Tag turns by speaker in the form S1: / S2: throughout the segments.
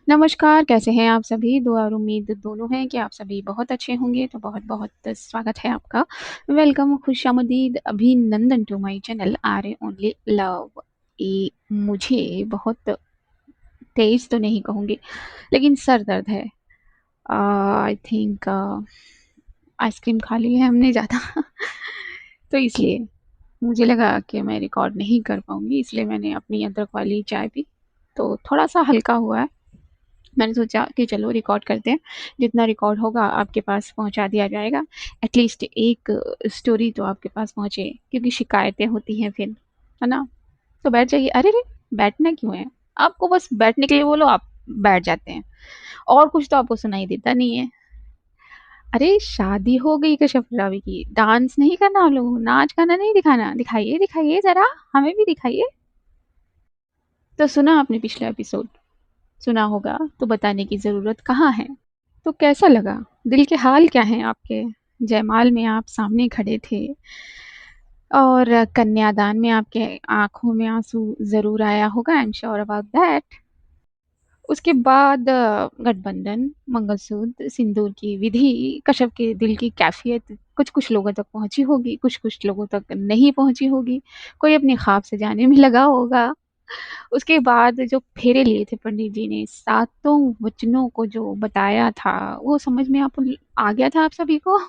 S1: नमस्कार, कैसे हैं आप सभी? दुआ और उम्मीद दोनों है कि आप सभी बहुत अच्छे होंगे, तो बहुत-बहुत स्वागत है आपका। वेलकम, खुशामदीद, अभिनंदन to my channel R A only love. मुझे बहुत तेज़ तो नहीं कहूँगी, लेकिन सर दर्द है। आई थिंक आइसक्रीम खा ली है हमने ज़्यादा तो इसलिए मुझे लगा कि मैं रिकॉर्ड नहीं कर पाऊँगी, इसलिए मैंने अपनी अदरक वाली चाय पी, तो थोड़ा-सा हल्का हुआ है। मैंने सोचा कि चलो रिकॉर्ड करते हैं, जितना रिकॉर्ड होगा आपके पास पहुँचा दिया जाएगा। एटलीस्ट एक स्टोरी तो आपके पास पहुँचे, क्योंकि शिकायतें होती हैं फिर, है ना? तो बैठ जाइए। अरे रे! बैठना क्यों है? आपको बस बैठने के लिए बोलो, आप बैठ जाते हैं, और कुछ तो आपको सुनाई देता नहीं है। अरे शादी हो गई कश्यप रावी की, डांस नहीं करना हम लोगों को, नाच गाना नहीं दिखाना। दिखाइए, दिखाइए ज़रा, हमें भी दिखाइए। तो सुना आपने पिछला एपिसोड? सुना होगा तो बताने की ज़रूरत कहाँ है। तो कैसा लगा? दिल के हाल क्या हैं आपके? जयमाल में आप सामने खड़े थे और कन्यादान में आपके आँखों में आँसू ज़रूर आया होगा, I am sure about that. उसके बाद गठबंधन, मंगलसूत्र, सिंदूर की विधि, कश्यप के दिल की कैफ़ियत कुछ-कुछ लोगों तक पहुँची होगी, कुछ-कुछ लोगों तक नहीं पहुँची होगी। कोई अपने ख़्वाब सजाने में लगा होगा। उसके बाद जो फेरे लिए थे पंडित जी ने, सातों वचनों को जो बताया था, वो समझ में आप आ गया था आप सभी को?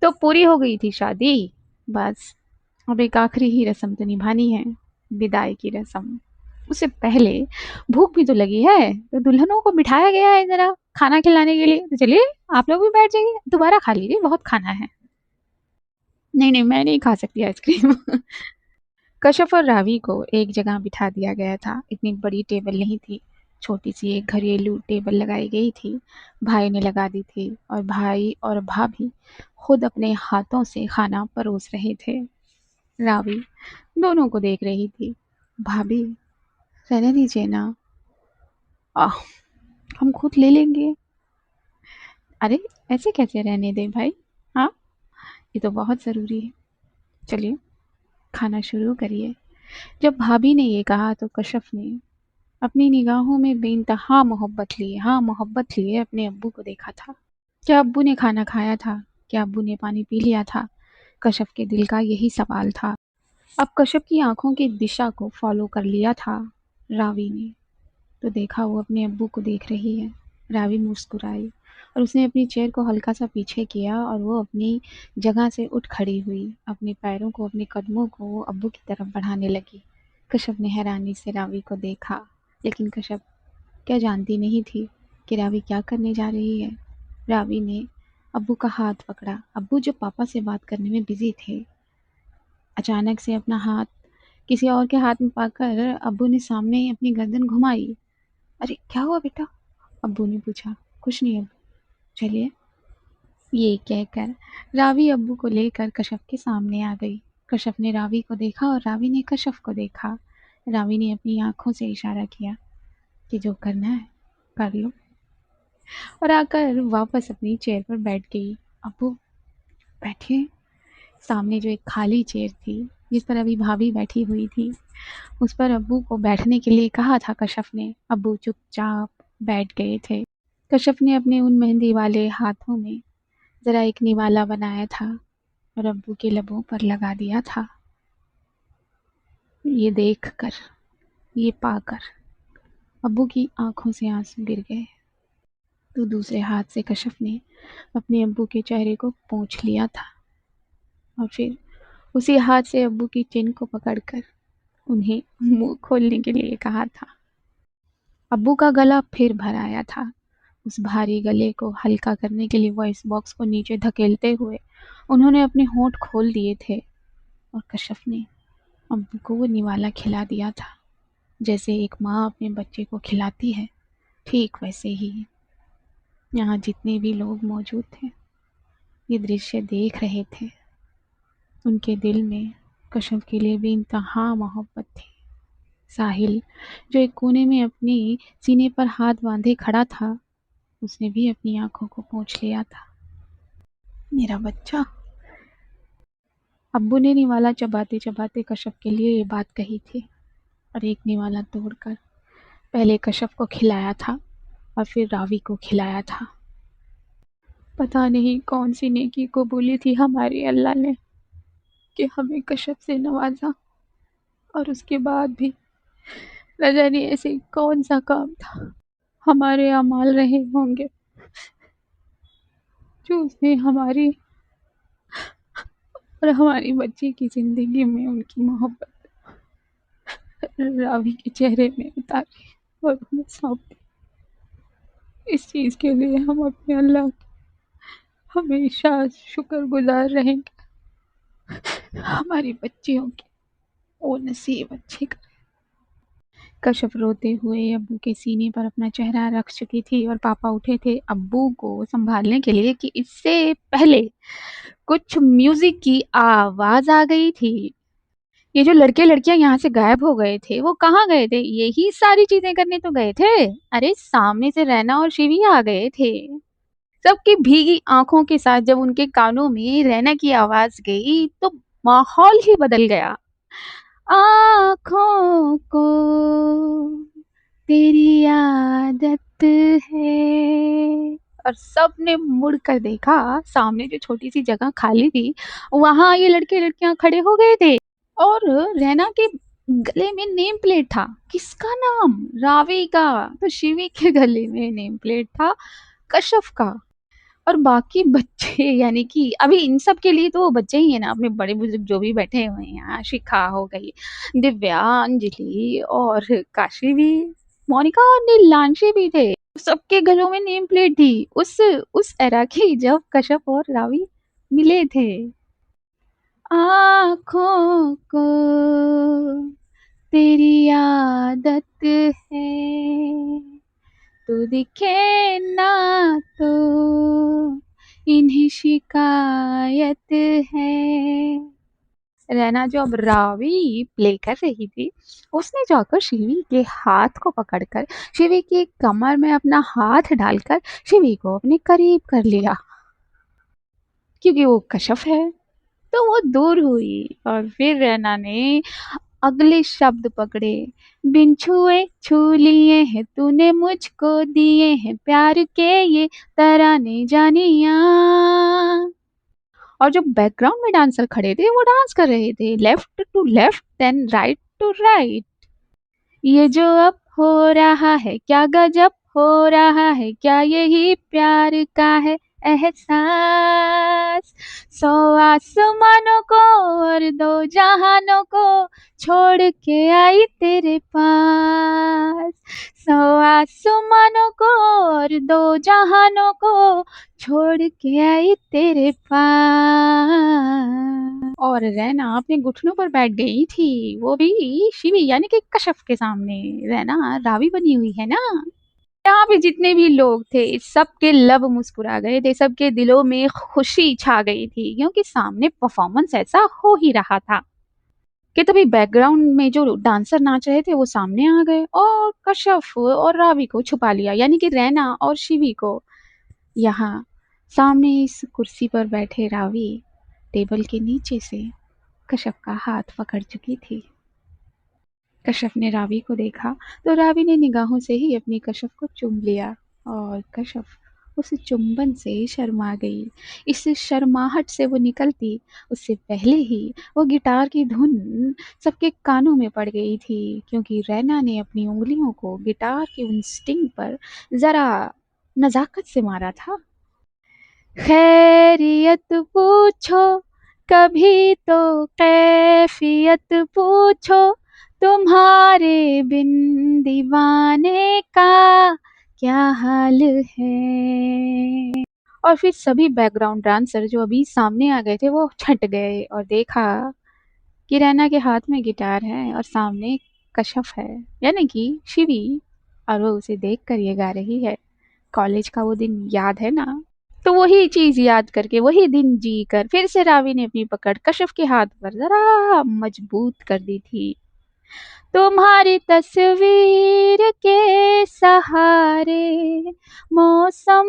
S1: तो पूरी हो गई थी शादी। बस अब एक आखिरी ही रस्म तो निभानी है, विदाई की रस्म। उससे पहले भूख भी तो लगी है, तो दुल्हनों को बिठाया गया है ज़रा खाना खिलाने के लिए। तो चलिए, आप लोग भी बैठ जाइए, दोबारा खा लीजिए, बहुत खाना है। नहीं, नहीं, मैं नहीं खा सकती आइसक्रीम। कश्यप और रावी को एक जगह बिठा दिया गया था। इतनी बड़ी टेबल नहीं थी, छोटी सी एक घरेलू टेबल लगाई गई थी। भाई ने लगा दी थी और भाई और भाभी खुद अपने हाथों से खाना परोस रहे थे। रावी दोनों को देख रही थी। भाभी, रहने दीजिए ना, आह, हम खुद ले लेंगे। अरे ऐसे कैसे रहने दें भाई? हाँ, ये तो बहुत ज़रूरी है। चलिए, खाना शुरू करिए। जब भाभी ने ये कहा तो कश्यप ने अपनी निगाहों में बेइंतहा मोहब्बत लिए अपने अब्बू को देखा था। क्या अब्बू ने खाना खाया था? क्या अब्बू ने पानी पी लिया था? कश्यप के दिल का यही सवाल था। अब कश्यप की आंखों की दिशा को फॉलो कर लिया था रावी ने, तो देखा वो अपने अब्बू को देख रही है। रावी मुस्कुराई और उसने अपनी चेयर को हल्का सा पीछे किया और वो अपनी जगह से उठ खड़ी हुई, अपने पैरों को, अपने कदमों को अब्बू की तरफ बढ़ाने लगी। कश्यप ने हैरानी से रावी को देखा, लेकिन कश्यप क्या जानती नहीं थी कि रावी क्या करने जा रही है। रावी ने अब्बू का हाथ पकड़ा। अब्बू जो पापा से बात करने में बिजी थे, अचानक से अपना हाथ किसी और के हाथ में पाकर अब्बू ने सामने अपनी गर्दन घुमाई। अरे क्या हुआ बेटा? अब्बू ने पूछा। कुछ नहीं अब्बू, चलिए। ये कहकर रावी अब्बू को लेकर कश्यप के सामने आ गई। कश्यप ने रावी को देखा और रावी ने कश्यप को देखा। रावी ने अपनी आंखों से इशारा किया कि जो करना है कर लो, और आकर वापस अपनी चेयर पर बैठ गई। अब्बू बैठिए। सामने जो एक खाली चेयर थी, जिस पर अभी भाभी बैठी हुई थी, उस पर अब्बू को बैठने के लिए कहा था कश्यप ने। अब्बू चुपचाप बैठ गए थे। कश्यप ने अपने उन मेहंदी वाले हाथों में जरा एक निवाला बनाया था और अब्बू के लबों पर लगा दिया था। ये देखकर, ये पाकर अब्बू की आंखों से आंसू गिर गए। तो दूसरे हाथ से कश्यप ने अपने अब्बू के चेहरे को पोंछ लिया था और फिर उसी हाथ से अब्बू की चिन को पकड़कर उन्हें मुंह खोलने के लिए कहा था। अब्बू का गला फिर भर आया था। उस भारी गले को हल्का करने के लिए वॉइस बॉक्स को नीचे धकेलते हुए उन्होंने अपने होंठ खोल दिए थे और कश्यप ने अब्बू को वो निवाला खिला दिया था, जैसे एक माँ अपने बच्चे को खिलाती है, ठीक वैसे ही। यहाँ जितने भी लोग मौजूद थे, ये दृश्य देख रहे थे। उनके दिल में कश्यप के लिए बेइंतहा मोहब्बत थी। साहिल, जो एक कोने में अपनी सीने पर हाथ बांधे खड़ा था, उसने भी अपनी आंखों को पोंछ लिया था। मेरा बच्चा। अब्बू ने निवाला चबाते चबाते कश्यप के लिए ये बात कही थी और एक निवाला तोड़कर पहले कश्यप को खिलाया था और फिर रावी को खिलाया था। पता नहीं कौन सी नेकी कबूली थी हमारे अल्लाह ने कि हमें कश्यप से नवाजा, और उसके बाद भी न जाने ऐसे कौन सा काम था हमारे अमाल रहे होंगे जो उसने हमारी और हमारी बच्ची की ज़िंदगी में उनकी मोहब्बत रावी के चेहरे में उतारी और उन्हें सौंप दी। इस चीज़ के लिए हम अपने अल्लाह के हमेशा शुक्रगुजार रहेंगे। हमारी बच्चियों की वो नसीब अच्छी करे। कश्यप रोते हुए अब्बू के सीने पर अपना चेहरा रख चुकी थी और पापा उठे थे अब्बू को संभालने के लिए कि इससे पहले कुछ म्यूजिक की आवाज आ गई थी। ये जो लड़के लड़कियां यहाँ से गायब हो गए थे वो कहाँ गए थे? यही सारी चीजें करने तो गए थे। अरे सामने से रैना और शिवी आ गए थे। सबकी भीगी आंखों के साथ जब उनके कानों में रैना की आवाज गई तो माहौल ही बदल गया। आँखों को तेरी आदत है। और सबने मुड़ कर देखा, सामने जो छोटी सी जगह खाली थी वहां ये लड़के लड़कियां खड़े हो गए थे और रैना के गले में नेम प्लेट था। किसका नाम? रावी का। तो शिवी के गले में नेम प्लेट था कश्यप का। और बाकी बच्चे यानी कि अभी इन सब के लिए तो वो बच्चे ही है ना, अपने बड़े बुजुर्ग जो भी बैठे हुए हैं यहाँ, शिखा हो गई, दिव्या, अंजलि और काशी भी, मोनिका और नीलांशी भी थे। सबके गलों में नेम प्लेट थी उस एरा की जब कश्यप और रावी मिले थे। आँखों को तेरी आदत है, तू दिखे ना तो इन्हें शिकायत है। रैना जो अब रावी प्ले कर रही थी उसने जाकर शिवी के हाथ को पकड़कर शिवी की कमर में अपना हाथ डालकर शिवी को अपने करीब कर लिया। क्योंकि वो कश्यप है तो वो दूर हुई और फिर रैना ने अगले शब्द पकड़े। बिन छुए छू लिए हैं तूने मुझको दिए हैं प्यार के ये तराने जानिया। और जो बैकग्राउंड में डांसर खड़े थे वो डांस कर रहे थे, left to left then right to right. ये जो अब हो रहा है क्या गजब हो रहा है, क्या यही प्यार का है एहसास। सौ आसमानों को और दो जहानों को छोड़ के आई तेरे पास। सौ आसमानों को और दो जहानों को छोड़ के आई तेरे पास। और रैना अपने घुटनों पर बैठ गई थी, वो भी शिवी यानी कि कश्यप के सामने। रैना रावी बनी हुई है ना। यहाँ पे जितने भी लोग थे सबके लब मुस्कुरा गए थे, सबके दिलों में खुशी छा गई थी क्योंकि सामने परफॉर्मेंस ऐसा हो ही रहा था कि तभी बैकग्राउंड में जो डांसर नाच रहे थे वो सामने आ गए और कश्यप और रावी को छुपा लिया, यानी कि रैना और शिवी को। यहाँ सामने इस कुर्सी पर बैठे रावी टेबल के नीचे से कश्यप का हाथ पकड़ चुकी थी। कश्यप ने रावी को देखा तो रावी ने निगाहों से ही अपनी कश्यप को चूम लिया और कश्यप उस चुंबन से शर्मा गई। इस शर्माहट से वो निकलती उससे पहले ही वो गिटार की धुन सबके कानों में पड़ गई थी क्योंकि रैना ने अपनी उंगलियों को गिटार की उन स्ट्रिंग पर जरा नजाकत से मारा था। खैरियत पूछो कभी तो कैफियत पूछो, तुम्हारे बिन दीवाने का क्या हाल है। और फिर सभी बैकग्राउंड डांसर जो अभी सामने आ गए थे वो छट गए और देखा कि रैना के हाथ में गिटार है और सामने कश्यप है यानी कि शिवी, और वो उसे देख कर ये गा रही है। कॉलेज का वो दिन याद है ना? तो वही चीज याद करके वही दिन जी कर फिर से रावी ने अपनी पकड़ कश्यप के हाथ पर जरा मजबूत कर दी थी। तुम्हारी तस्वीर के सहारे मौसम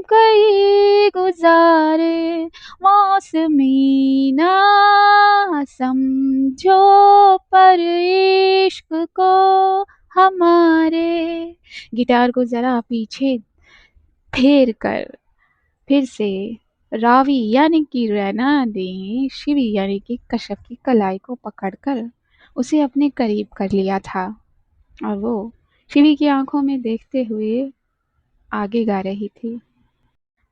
S1: कई गुजारे, मौसमी ना समझो पर इश्क को हमारे। गिटार को ज़रा पीछे फेर कर फिर से रावी यानी कि रैना ने शिवी यानी कि कश्यप की कलाई को पकड़कर उसे अपने करीब कर लिया था और वो शिवी की आंखों में देखते हुए आगे गा रही थी।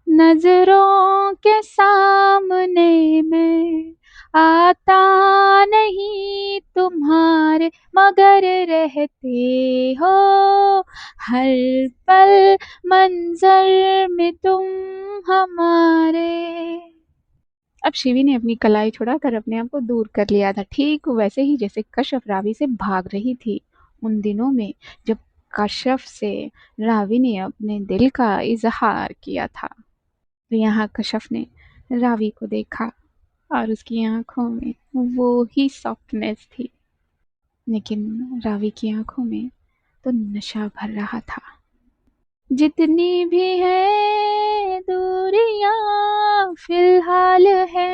S1: नजरों के सामने मैं आता नहीं तुम्हारे, मगर रहते हो हर पल मंजर में तुम हमारे। अब शिवी ने अपनी कलाई छुड़ाकर अपने आप को दूर कर लिया था, ठीक वैसे ही जैसे कश्यप रावी से भाग रही थी उन दिनों में, जब कश्यप से रावी ने अपने दिल का इजहार किया था। तो यहाँ कश्यप ने रावी को देखा और उसकी आंखों में वो ही सॉफ्टनेस थी, लेकिन रावी की आंखों में तो नशा भर रहा था। जितनी भी है दूरियां फिलहाल है,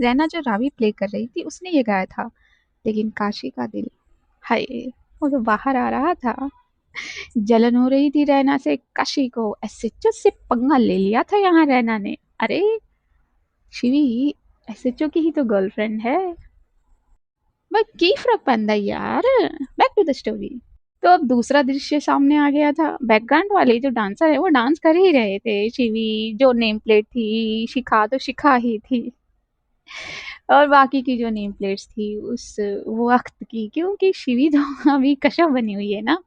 S1: रैना जो रावी प्ले कर रही थी उसने ये गाया था, लेकिन काशी का दिल, हाय, वो तो बाहर आ रहा था। जलन हो रही थी रैना से। काशी को एसएचओ से पंगा ले लिया था यहाँ रैना ने। अरे शिवी एसएचओ की ही तो गर्लफ्रेंड है। भाई की फर्क पैंदा यार। Back to the story. तो अब दूसरा दृश्य सामने आ गया था। बैकग्राउंड वाले जो डांसर है वो डांस कर ही रहे थे। शिवी जो नेम प्लेट थी, शिखा तो शिखा ही थी, और बाकी की जो नेम प्लेट्स थी उस वक्त की, क्योंकि शिवी तो अभी कश्यप बनी हुई है ना।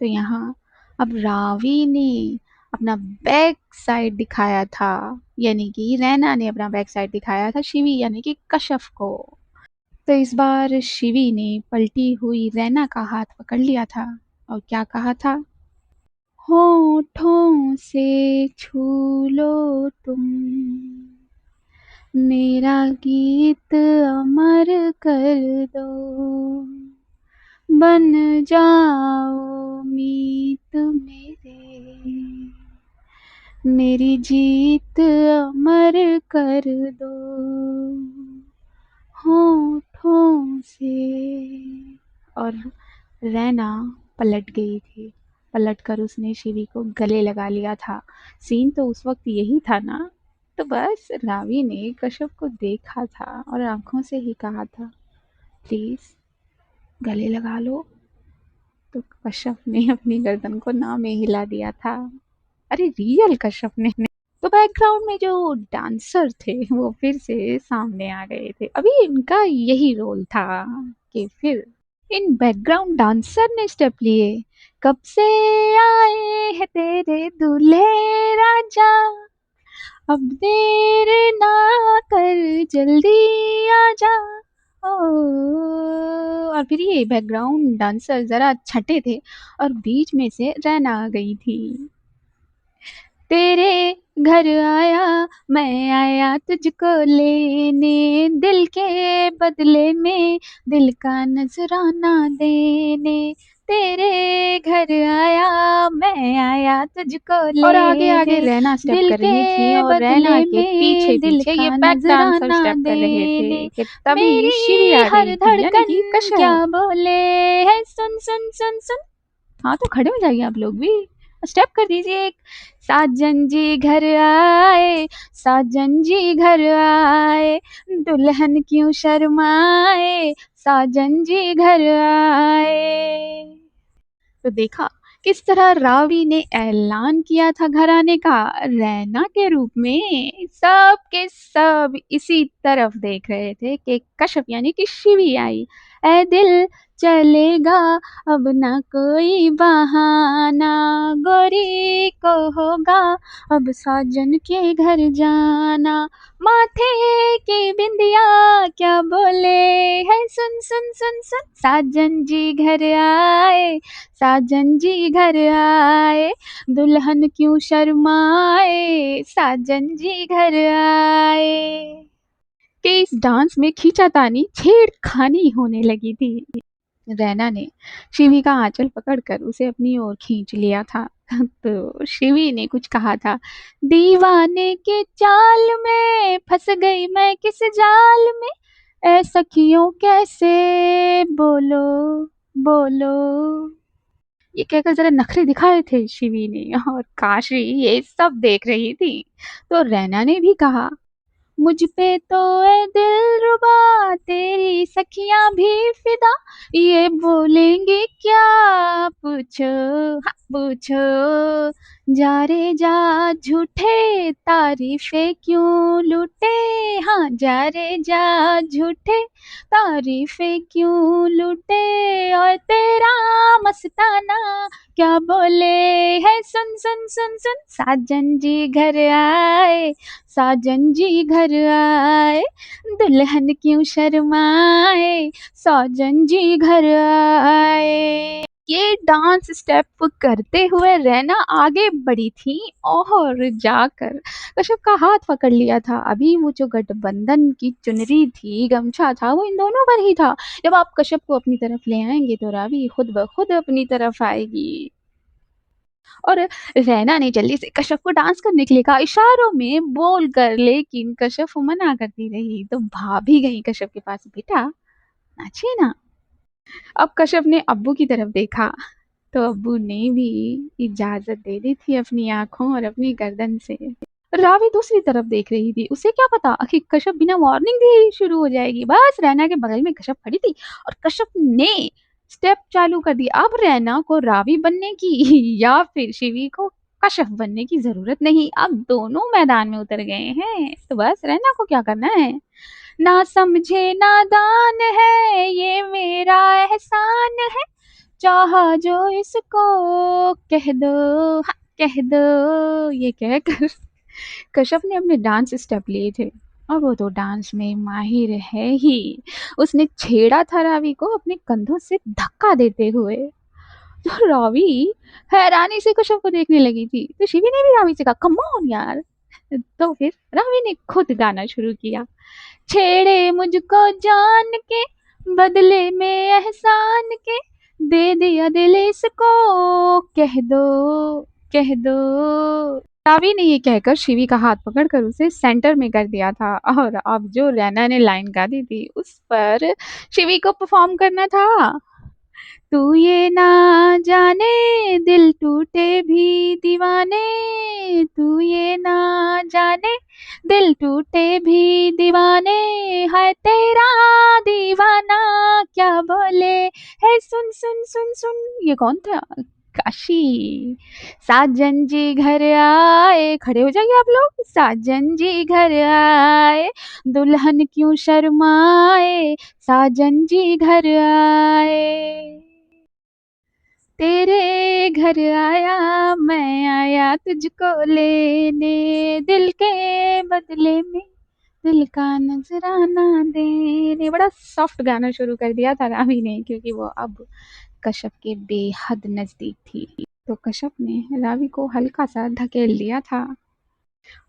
S1: तो यहाँ अब रावी ने अपना बैक साइड दिखाया था, यानी कि रैना ने अपना बैक साइड दिखाया था शिवी यानी कि कश्यप को। तो इस बार शिवी ने पलटी हुई रैना का हाथ पकड़ लिया था और क्या कहा था, होठों से छू लो तुम, मेरा गीत अमर कर दो, बन जाओ मीत मेरे, मेरी जीत अमर कर दो होठों से। और रैना पलट गई थी। पलटकर उसने शिवी को गले लगा लिया था। सीन तो उस वक्त यही था ना। तो बस रावी ने कश्यप को देखा था और आंखों से ही कहा था, प्लीज गले लगा लो। तो कश्यप ने अपनी गर्दन को ना में हिला दिया था। अरे रियल कश्यप ने। तो बैकग्राउंड में जो डांसर थे वो फिर से सामने आ गए थे। अभी इनका यही रोल था कि फिर इन बैकग्राउंड डांसर ने स्टेप लिए। कब से आए हैं तेरे दूल्हे राजा, अब देर ना कर जल्दी आजा। ओ, और फिर ये बैकग्राउंड डांसर जरा छठे थे और बीच में से रैना आ गई थी। तेरे घर आया मैं आया तुझको लेने, दिल के बदले में दिल का नजराना देने, तेरे घर आया मैं आया तुझको लेने। और आगे आगे रैना स्टेप कर रही थी और रैना के पीछे पीछे ये बैक डांसर स्टेप कर रहे थे कि तभी शिवी आ गई थी यानी कि कश्यप। क्या बोले है सुन सुन सुन सुन। हाँ तो खड़े हो जाइए आप लोग भी, स्टेप कर दीजिए। साजन जी घर आए, साजन जी घर आए, दुल्हन क्यों शर्माए, साजन जी घर आए। तो देखा किस तरह रावी ने ऐलान किया था घराने का रैना के रूप में। सब के सब इसी तरफ देख रहे थे कि कश्यप यानी कि शिवी आई। ऐ दिल चलेगा अब ना कोई बहाना, गोरी को होगा अब साजन के घर जाना, माथे की बिंदिया क्या बोले है सुन सुन सुन सुन, साजन जी घर आए, साजन जी घर आए, दुल्हन क्यों शर्माए, साजन जी घर आए। कि इस डांस में खींचातानी छेड़खानी होने लगी थी। रैना ने शिवी का आंचल पकड़कर उसे अपनी ओर खींच लिया था। तो शिवी ने कुछ कहा था, दीवाने के चाल में फंस गई मैं किस जाल में, ऐ सखियों कैसे बोलो बोलो। ये कहकर ज़रा नखरे दिखाए थे शिवी ने और काशी ये सब देख रही थी। तो रैना ने भी कहा, मुझ पे तो ए दिलरुबा तेरी सखियां भी फिदा, ये बोलेंगे क्या पूछो, हाँ पूछो। जा रे जा झूठे तारीफे क्यों लूटे, हाँ जा रे जा झूठे तारीफे क्यों लूटे, और तेरा मस्ताना क्या बोले है, सुन सुन सुन सुन। साजन जी घर आए, साजन जी घर आए, दुल्हन क्यों शर्माए, साजन जी घर आए। ये डांस स्टेप करते हुए रैना आगे बढ़ी थी और जाकर कश्यप का हाथ पकड़ लिया था। अभी वो जो गठबंधन की चुनरी थी, गमछा था, वो इन दोनों पर ही था। जब आप कश्यप को अपनी तरफ ले आएंगे तो रावी खुद ब खुद अपनी तरफ आएगी। और रैना ने जल्दी से कश्यप को डांस करने के लिए कहा, इशारों में बोल कर, लेकिन कश्यप मना करती रही। तो भाभी गई कश्यप के पास, बेटा नाचिए ना। अब कश्यप ने अब्बू की तरफ देखा तो अब्बू ने भी इजाजत दे दी थी अपनी आंखों और अपनी गर्दन से। रावी दूसरी तरफ देख रही थी। उसे क्या पता कि कश्यप बिना वार्निंग दिए ही शुरू हो जाएगी। बस रैना के बगल में कश्यप खड़ी थी और कश्यप ने स्टेप चालू कर दिया। अब रैना को रावी बनने की या फिर शिवी को कश्यप बनने की जरूरत नहीं। अब दोनों मैदान में उतर गए हैं, तो बस रैना को क्या करना है। ना समझे नादान है ये मेरा एहसान है, चाहा जो इसको कह दो, हाँ, कह दो। ये कहकर कश्यप ने अपने डांस स्टेप लिए थे और वो तो डांस में माहिर है ही। उसने छेड़ा था रावी को अपने कंधों से धक्का देते हुए। तो रावी हैरानी से कश्यप को देखने लगी थी। तो शिवी ने भी रावी से कहा, कम ऑन यार। तो फिर रावी ने खुद गाना शुरू किया, छेड़े मुझको जान के बदले में एहसान के, दे दिया दिल इसको कह दो, कह दो। रावी ने ये कहकर शिवी का हाथ पकड़कर उसे सेंटर में कर दिया था और अब जो रैना ने लाइन गा दी थी उस पर शिवी को परफॉर्म करना था। तू ये ना जाने दिल टूटे भी दीवाने, तू ये ना जाने दिल टूटे भी दीवाने, है तेरा दीवाना क्या बोले है, सुन सुन सुन सुन। ये कौन था? काशी। साजन जी घर आए, खड़े हो जाइए आप लोग। साजन जी घर आए, दुल्हन क्यों शर्माए, साजन जी घर आए। तेरे घर आया मैं, आया तुझको लेने, दिल के बदले में दिल का नजराना देने। बड़ा सॉफ्ट गाना शुरू कर दिया था रावी ने, क्योंकि वो अब कश्यप के बेहद नजदीक थी। तो कश्यप ने रावी को हल्का सा धकेल दिया था।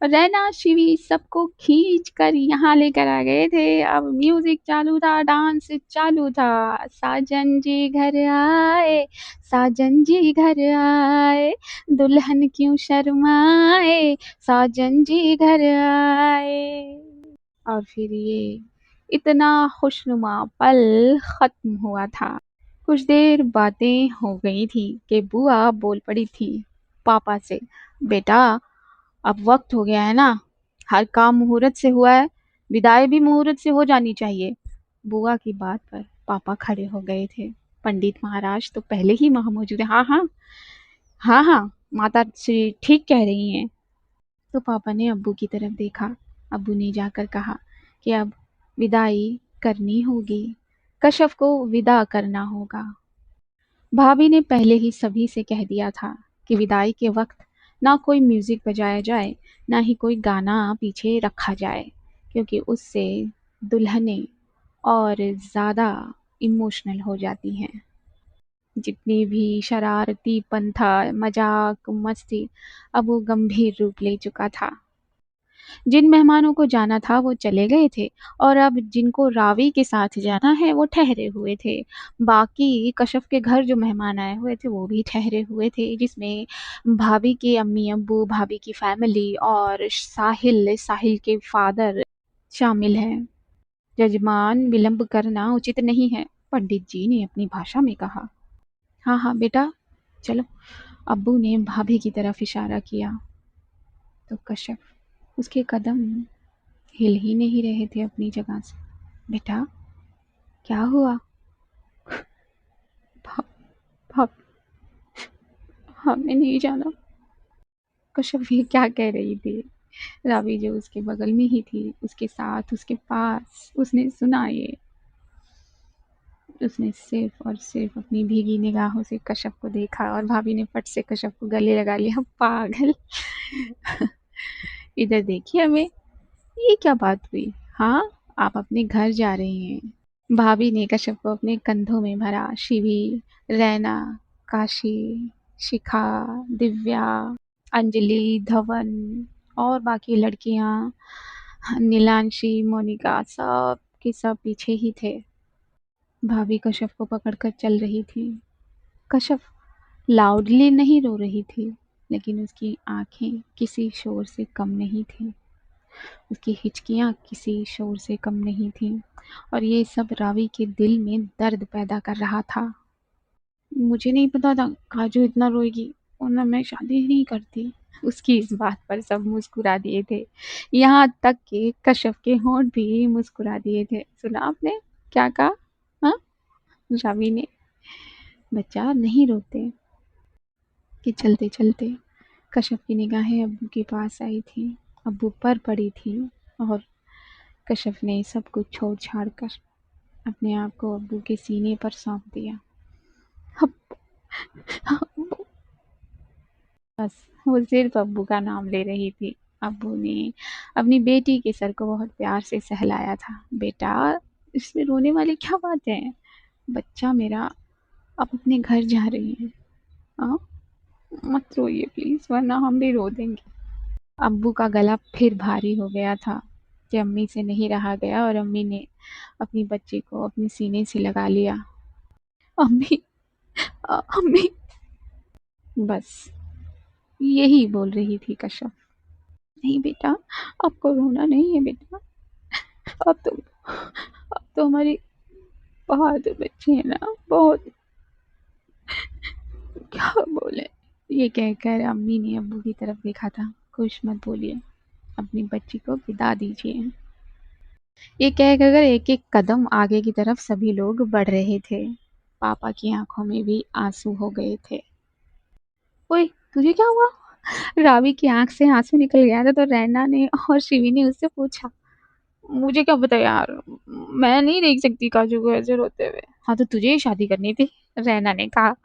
S1: रैना शिवी सबको खींच कर यहाँ लेकर आ गए थे। अब म्यूजिक चालू था, डांस चालू था। साजन जी घर आए, साजन जी घर आए, दुल्हन क्यों शर्माए, साजन जी घर आए। और फिर ये इतना खुशनुमा पल खत्म हुआ था। कुछ देर बातें हो गई थी कि बुआ बोल पड़ी थी पापा से, बेटा अब वक्त हो गया है ना, हर काम मुहूर्त से हुआ है, विदाई भी मुहूर्त से हो जानी चाहिए। बुआ की बात पर पापा खड़े हो गए थे। पंडित महाराज तो पहले ही वहां मौजूद है। हाँ हाँ, हाँ हाँ, माता श्री ठीक कह रही हैं। तो पापा ने अब्बू की तरफ देखा। अब्बू ने जाकर कहा कि अब विदाई करनी होगी, कश्यप को विदा करना होगा। भाभी ने पहले ही सभी से कह दिया था कि विदाई के वक्त ना कोई म्यूजिक बजाया जाए, ना ही कोई गाना पीछे रखा जाए, क्योंकि उससे दुल्हनें और ज़्यादा इमोशनल हो जाती हैं। जितनी भी शरारतीपन था, मजाक मस्ती, अब वो गंभीर रूप ले चुका था। जिन मेहमानों को जाना था वो चले गए थे और अब जिनको रावी के साथ जाना है वो ठहरे हुए थे। बाकी कश्यप के घर जो मेहमान आए हुए थे वो भी ठहरे हुए थे, जिसमें भाभी के अम्मी अब्बू, भाभी की फैमिली और साहिल, साहिल के फादर शामिल हैं। जजमान विलंब करना उचित नहीं है। पंडित जी ने अपनी भाषा में कहा। हाँ हाँ बेटा, चलो। अब्बू ने भाभी की तरफ इशारा किया तो कश्यप, उसके कदम हिल ही नहीं रहे थे अपनी जगह से। बेटा, क्या हुआ? भा, भा, हमने नहीं जाना। कश्यप ये क्या कह रही थी? रावी जो उसके बगल में ही थी, उसके साथ, उसके पास, उसने सुना ये। उसने सिर्फ और सिर्फ अपनी भीगी निगाहों से कश्यप को देखा और भाभी ने फट से कश्यप को गले लगा लिया। पागल। इधर देखिए हमें, ये क्या बात हुई? हाँ, आप अपने घर जा रही हैं। भाभी ने कश्यप को अपने कंधों में भरा। शिवी, रैना, काशी, शिखा, दिव्या, अंजलि, धवन और बाकी लड़कियां, नीलांशी, मोनिका, सब के सब पीछे ही थे। भाभी कश्यप को पकड़कर चल रही थी। कश्यप लाउडली नहीं रो रही थी, लेकिन उसकी आंखें किसी शोर से कम नहीं थीं। उसकी हिचकियां किसी शोर से कम नहीं थीं, और ये सब रावी के दिल में दर्द पैदा कर रहा था। मुझे नहीं पता था काजू इतना रोएगी, वरना मैं शादी ही नहीं करती। उसकी इस बात पर सब मुस्कुरा दिए थे, यहाँ तक कि कश्यप के होंठ भी मुस्कुरा दिए थे। सुना आपने क्या कहा? हाँ, रावी ने। बच्चा नहीं रोते। कि चलते चलते कश्यप की निगाहें अब्बू के पास आई थी, अब्बू पर पड़ी थी, और कश्यप ने सब कुछ छोड़ छाड़ कर अपने आप को अब्बू के सीने पर सौंप दिया। अब्बू, बस वो सिर्फ अब्बू का नाम ले रही थी। अब्बू ने अपनी बेटी के सर को बहुत प्यार से सहलाया था। बेटा, इसमें रोने वाली क्या बात है? बच्चा मेरा, आप अपने घर जा रही हैं। हाँ, मत रोइए प्लीज, वरना हम भी रो देंगे। अब्बू का गला फिर भारी हो गया था कि अम्मी से नहीं रहा गया, और अम्मी ने अपनी बच्ची को अपने सीने से लगा लिया। अम्मी, अम्मी, बस यही बोल रही थी कश्यप। नहीं बेटा, आपको रोना नहीं है बेटा। अब तो हमारी बहादुर बच्ची है ना, बहुत। क्या बोले? ये कहकर अम्मी ने अब्बू की तरफ देखा था। कुछ मत बोलिए, अपनी बच्ची को विदा दीजिए। ये कहकर एक एक कदम आगे की तरफ सभी लोग बढ़ रहे थे। पापा की आंखों में भी आंसू हो गए थे। ओए, तुझे क्या हुआ? रावी की आंख से आंसू निकल गया था तो रैना ने और शिवी ने उससे पूछा। मुझे क्या पता यार, मैं नहीं देख सकती काजू को ऐसे रोते हुए। हाँ तो तुझे ही शादी करनी थी, रैना ने कहा।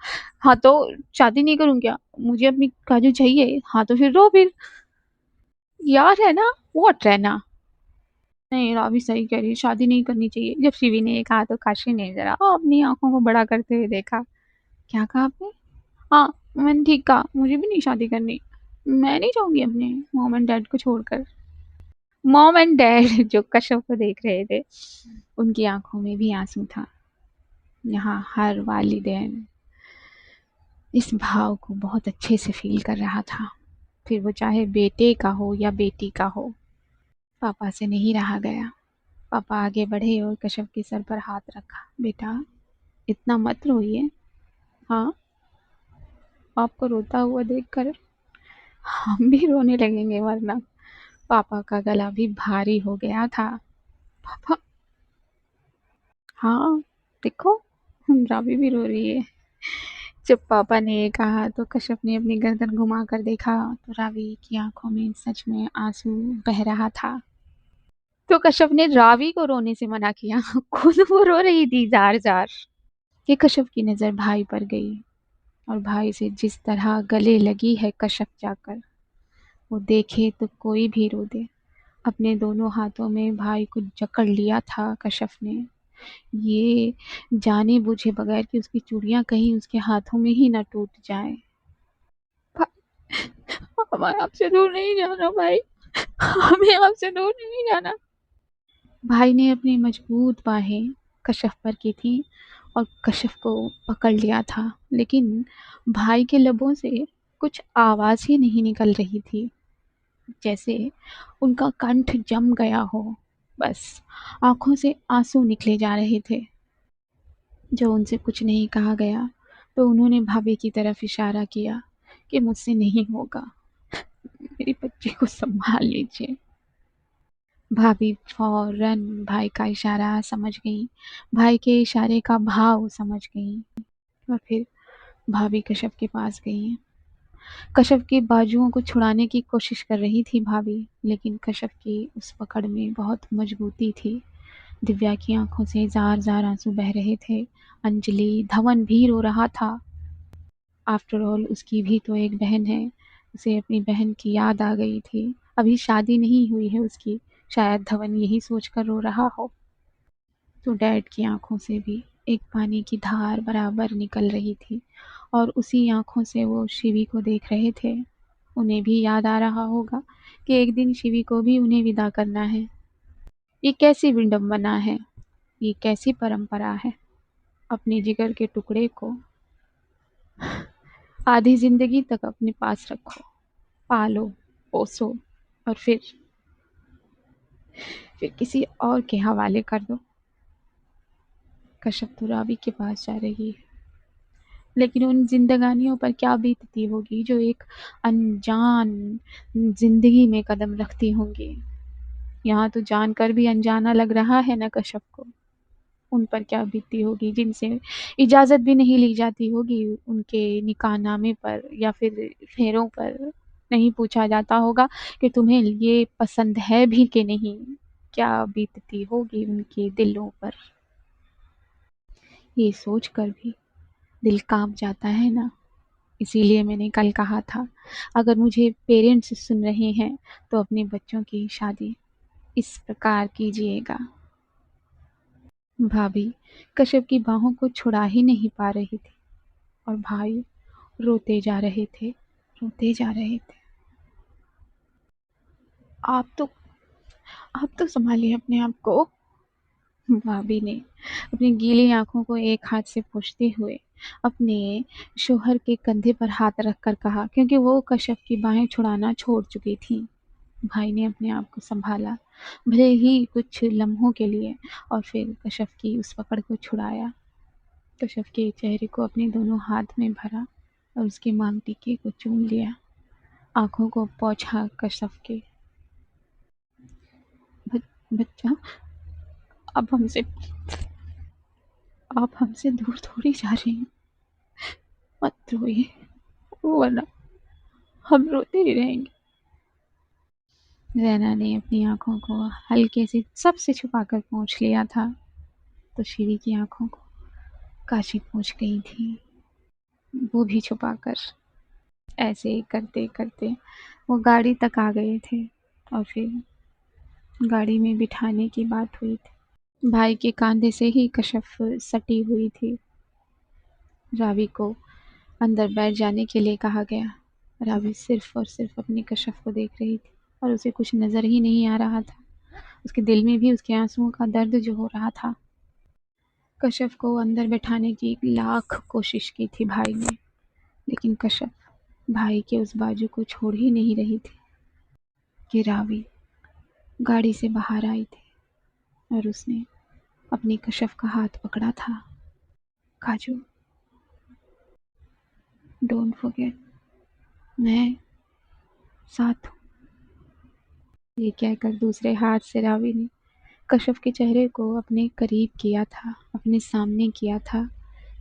S1: हाँ तो शादी नहीं करूँ क्या? मुझे अपनी काजू चाहिए। हाँ तो फिर रो फिर। यार है ना, व्हाट रैना? नहीं, रावी सही कह रही है, शादी नहीं करनी चाहिए। जब शिवी ने ये कहा तो काशी ने जरा अपनी आंखों को बड़ा करते हुए देखा। क्या कहा आपने? हाँ, मैंने ठीक कहा, मुझे भी नहीं शादी करनी। मैं नहीं जाऊंगी अपने मॉम एंड डैड को छोड़कर। मॉम एंड डैड जो कश्यप को देख रहे थे, उनकी आंखों में भी आंसू था। यहाँ हर वालिदैन इस भाव को बहुत अच्छे से फील कर रहा था, फिर वो चाहे बेटे का हो या बेटी का हो। पापा से नहीं रहा गया। पापा आगे बढ़े और कश्यप के सर पर हाथ रखा। बेटा, इतना मत रोइए। हाँ, आपको रोता हुआ देखकर हम भी रोने लगेंगे वरना। पापा का गला भी भारी हो गया था। पापा, हाँ, देखो, रावी भी रो रही है। जब पापा ने ये कहा तो कश्यप ने अपनी गर्दन घुमा कर देखा तो रावी की आंखों में सच में आंसू बह रहा था। तो कश्यप ने रावी को रोने से मना किया। खुद वो रो रही थी जार जार। कि कश्यप की नजर भाई पर गई, और भाई से जिस तरह गले लगी है कश्यप जाकर, वो देखे तो कोई भी रो दे। अपने दोनों हाथों में भाई को जकड़ लिया था कश्यप ने, ये जाने बूझे बगैर कि उसकी चूड़ियां कहीं उसके हाथों में ही ना टूट जाए। हमें आपसे दूर नहीं जाना भाई, हमें आपसे दूर नहीं जाना। भाई ने अपनी मजबूत बाहें कश्यप पर की थी और कश्यप को पकड़ लिया था, लेकिन भाई के लबों से कुछ आवाज ही नहीं निकल रही थी, जैसे उनका कंठ जम गया हो। बस आंखों से आंसू निकले जा रहे थे। जो उनसे कुछ नहीं कहा गया, तो उन्होंने भाभी की तरफ इशारा किया कि मुझसे नहीं होगा, मेरी बच्ची को संभाल लीजिए। भाभी फौरन भाई का इशारा समझ गई, भाई के इशारे का भाव समझ गई और फिर भाभी कश्यप के पास गई। कश्यप के बाजुओं को छुड़ाने की कोशिश कर रही थी भाभी, लेकिन कश्यप की उस पकड़ में बहुत मजबूती थी। दिव्या की आंखों से जार-जार आंसू बह रहे थे। अंजलि, धवन भी रो रहा था। आफ्टर ऑल उसकी भी तो एक बहन है। उसे अपनी बहन की याद आ गई थी। अभी शादी नहीं हुई है उसकी। शायद धवन यही सोचकर रो रहा हो। तो डैड की आंखों से भी एक पानी की धार बराबर निकल रही थी और उसी आंखों से वो शिवी को देख रहे थे। उन्हें भी याद आ रहा होगा कि एक दिन शिवी को भी उन्हें विदा करना है। ये कैसी विडंबना है, ये कैसी परंपरा है। अपने जिगर के टुकड़े को आधी जिंदगी तक अपने पास रखो, पालो, पोसो और फिर किसी और के हवाले कर दो। कश्यप तो रावी के पास जा रही है, लेकिन उन जिंदगानियों पर क्या बीतती होगी जो एक अनजान जिंदगी में कदम रखती होंगी। यहाँ तो जानकर भी अनजाना लग रहा है ना कश्यप को। उन पर क्या बीतती होगी जिनसे इजाज़त भी नहीं ली जाती होगी, उनके निकाहनामे पर या फिर फेरों पर नहीं पूछा जाता होगा कि तुम्हें ये पसंद है भी कि नहीं। क्या बीतती होगी उनके दिलों पर, ये सोचकर भी दिल काँप जाता है ना। इसीलिए मैंने कल कहा था, अगर मुझे पेरेंट्स सुन रहे हैं तो अपने बच्चों की शादी इस प्रकार कीजिएगा। भाभी कश्यप की बाहों को छुड़ा ही नहीं पा रही थी और भाई रोते जा रहे थे, रोते जा रहे थे। आप तो आप तो संभालिए अपने आप को। भाभी ने अपनी गीली आंखों को एक हाथ से पोंछते हुए अपने शौहर के कंधे पर हाथ रखकर कहा, क्योंकि वो कश्यप की बाहें छुड़ाना छोड़ चुकी थी। भाई ने अपने आप को संभाला, भले ही कुछ लम्हों के लिए, और फिर कश्यप की उस पकड़ को छुड़ाया। कश्यप के चेहरे को अपने दोनों हाथ में भरा और उसके मांग टीके को चूम लिया। आंखों को पोंछा कश्यप के। बच्चा, अब हमसे आप हमसे दूर थोड़ी जा रही हैं। मत रोइए, वरना हम रोते ही रहेंगे। रैना ने अपनी आंखों को हल्के से सबसे छुपाकर पोंछ लिया था, तो शिवी की आंखों को काशी पहुंच गई थी, वो भी छुपाकर। ऐसे ही करते करते वो गाड़ी तक आ गए थे और फिर गाड़ी में बिठाने की बात हुई थी। भाई के कंधे से ही कश्यप सटी हुई थी। रावी को अंदर बैठ जाने के लिए कहा गया। रावी सिर्फ और सिर्फ अपने कश्यप को देख रही थी और उसे कुछ नज़र ही नहीं आ रहा था। उसके दिल में भी उसके आंसुओं का दर्द जो हो रहा था। कश्यप को अंदर बैठाने की लाख कोशिश की थी भाई ने, लेकिन कश्यप भाई के उस बाजू को छोड़ ही नहीं रही थी कि रावी गाड़ी से बाहर आई थी और उसने अपने कश्यप का हाथ पकड़ा था। काजू, डोंट फॉरगेट, मैं साथ हूँ। ये कहकर दूसरे हाथ से रावी ने कश्यप के चेहरे को अपने करीब किया था, अपने सामने किया था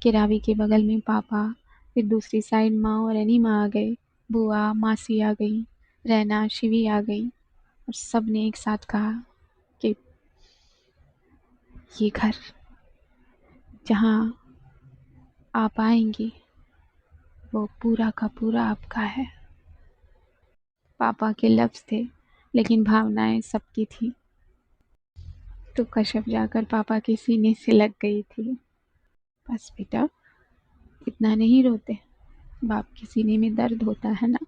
S1: कि रावी के बगल में पापा, फिर दूसरी साइड माँ और एनीमा आ गए, बुआ, मासी आ गई, रैना, शिवी आ गई और सब ने एक साथ कहा कि ये घर जहाँ आप आएंगी वो पूरा का पूरा आपका है। पापा के लफ्ज़ थे, लेकिन भावनाएं सबकी थी। तो कश्यप जाकर पापा के सीने से लग गई थी। बस बेटा, इतना नहीं रोते, बाप के सीने में दर्द होता है ना।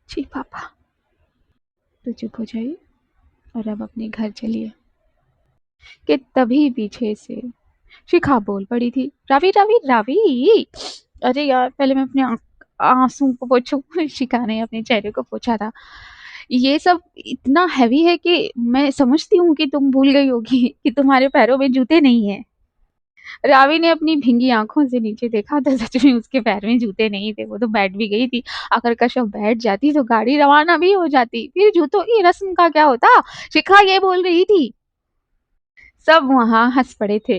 S1: जी पापा। तो चुप हो जाइए और अब अपने घर चलिए। कि तभी पीछे से शिखा बोल पड़ी थी, रावी रावी रावी। अरे यार, पहले मैं अपने आंसू को पोंछूं। शिखा ने अपने चेहरे को पोंछा था। ये सब इतना हैवी है कि मैं समझती हूँ कि तुम भूल गई होगी कि तुम्हारे पैरों में जूते नहीं है। रावी ने अपनी भींगी आंखों से नीचे देखा तो सच में उसके पैर में जूते नहीं थे। वो तो बैठ भी गई थी। अगर कश्यप बैठ जाती तो गाड़ी रवाना भी हो जाती। फिर जूतों की रस्म का क्या होता? शिखा ये बोल रही थी। सब वहां हंस पड़े थे।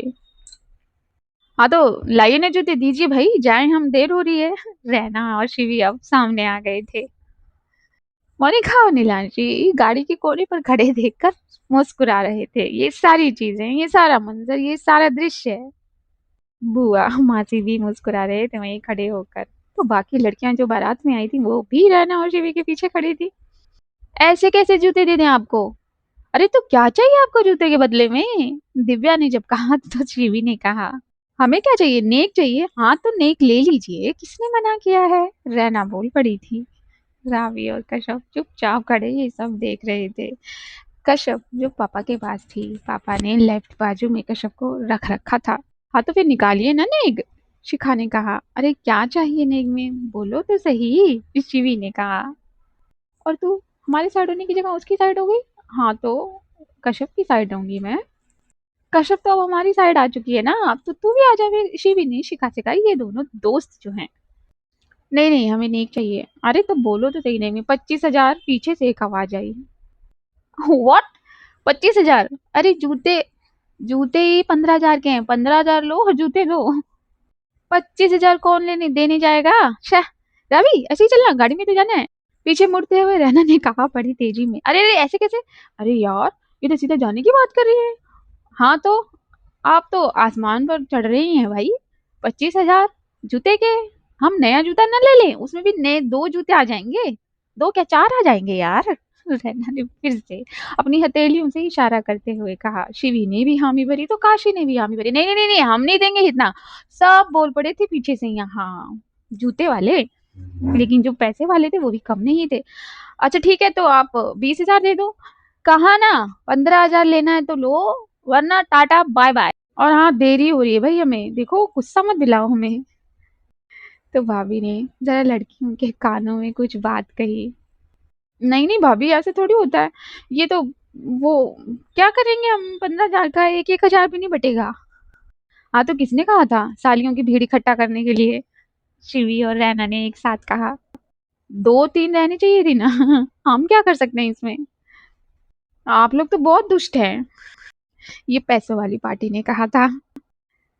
S1: हाँ तो लाइए ना जूते, दीजिए भाई, जाए, हम, देर हो रही है। रैना और शिवी अब सामने आ गए थे। मोनिका और नीलांशी गाड़ी के कोने पर खड़े देखकर मुस्कुरा रहे थे। ये सारी चीजें, ये सारा मंजर, ये सारा दृश्य है। बुआ मासी भी मुस्कुरा रहे थे वहीं खड़े होकर। तो बाकी लड़कियां जो बारात में आई थी वो भी रैना और शिवी के पीछे खड़ी थी। ऐसे कैसे जूते दे दें आपको? अरे तो क्या चाहिए आपको जूते के बदले में? दिव्या ने जब कहा तो शिवी ने कहा, हमें क्या चाहिए, नेक चाहिए। हाँ तो नेक ले लीजिए, किसने मना किया है? रैना बोल पड़ी थी। रावी और कश्यप चुपचाप खड़े ये सब देख रहे थे। कश्यप जो पापा के पास थी, पापा ने लेफ्ट बाजू में कश्यप को रख रखा था। हाँ तो फिर निकालिए ना नेग, शिखा ने कहा। अरे क्या चाहिए नेग में, बोलो तो सही, शिवी ने कहा। और तू हमारी साइड होने की जगह उसकी साइड हो गई। हाँ तो कश्यप की साइड रहूंगी मैं। कश्यप तो अब हमारी साइड आ चुकी है ना, अब तो तू भी आ जा। फिर शिवी ने शिखा से कहा, ये दोनों दोस्त जो हैं। नहीं नहीं, हमें नेक चाहिए। अरे तो बोलो तो सही, नहीं में 25,000, पीछे से एक आवाज आई। व्हाट? 25,000? अरे जूते, जूते ही 15,000 के हैं, 15,000 लो और जूते दो। 25,000 कौन लेने देने जाएगा? शह, रवि ऐसे ही चलना, गाड़ी में तो जाना है। पीछे मुड़ते हुए रैना ने कहा बड़ी तेजी में। अरे अरे ऐसे कैसे? अरे यार, ये तो सीधा जाने की बात कर रही है। हाँ तो आप तो आसमान पर चढ़ रही हैं भाई। 25,000 जूते के? हम नया जूता न ले लें, उसमें भी नए दो जूते आ जाएंगे। दो क्या, चार आ जाएंगे यार। रैना ने फिर से अपनी हथेलियों से इशारा करते हुए कहा। शिवी ने भी हामी भरी तो काशी ने भी हामी भरी। नहीं नहीं नहीं नहीं, हम नहीं देंगे इतना। सब बोल पड़े थे पीछे से यहाँ जूते वाले। लेकिन जो पैसे वाले थे वो भी कम नहीं थे। अच्छा ठीक है, तो आप 20,000 दे दो। कहा ना, 15,000 लेना है तो लो, वरना टाटा बाय बाय। और हाँ, देरी हो रही है भाई, हमें देखो, गुस्सा मत दिलाओ हमें। तो भाभी ने जरा लड़कियों के कानों में कुछ बात कही। नहीं नहीं भाभी, ऐसे थोड़ी होता है। ये तो वो, क्या करेंगे हम, 15,000 का एक एक हजार भी नहीं बटेगा। हाँ तो किसने कहा था सालियों की भीड़ इकट्ठा करने के लिए? शिवी और रैना ने एक साथ कहा। दो तीन रहनी चाहिए थी ना। हम क्या कर सकते हैं इसमें? आप लोग तो बहुत दुष्ट हैं, ये पैसों वाली पार्टी ने कहा था।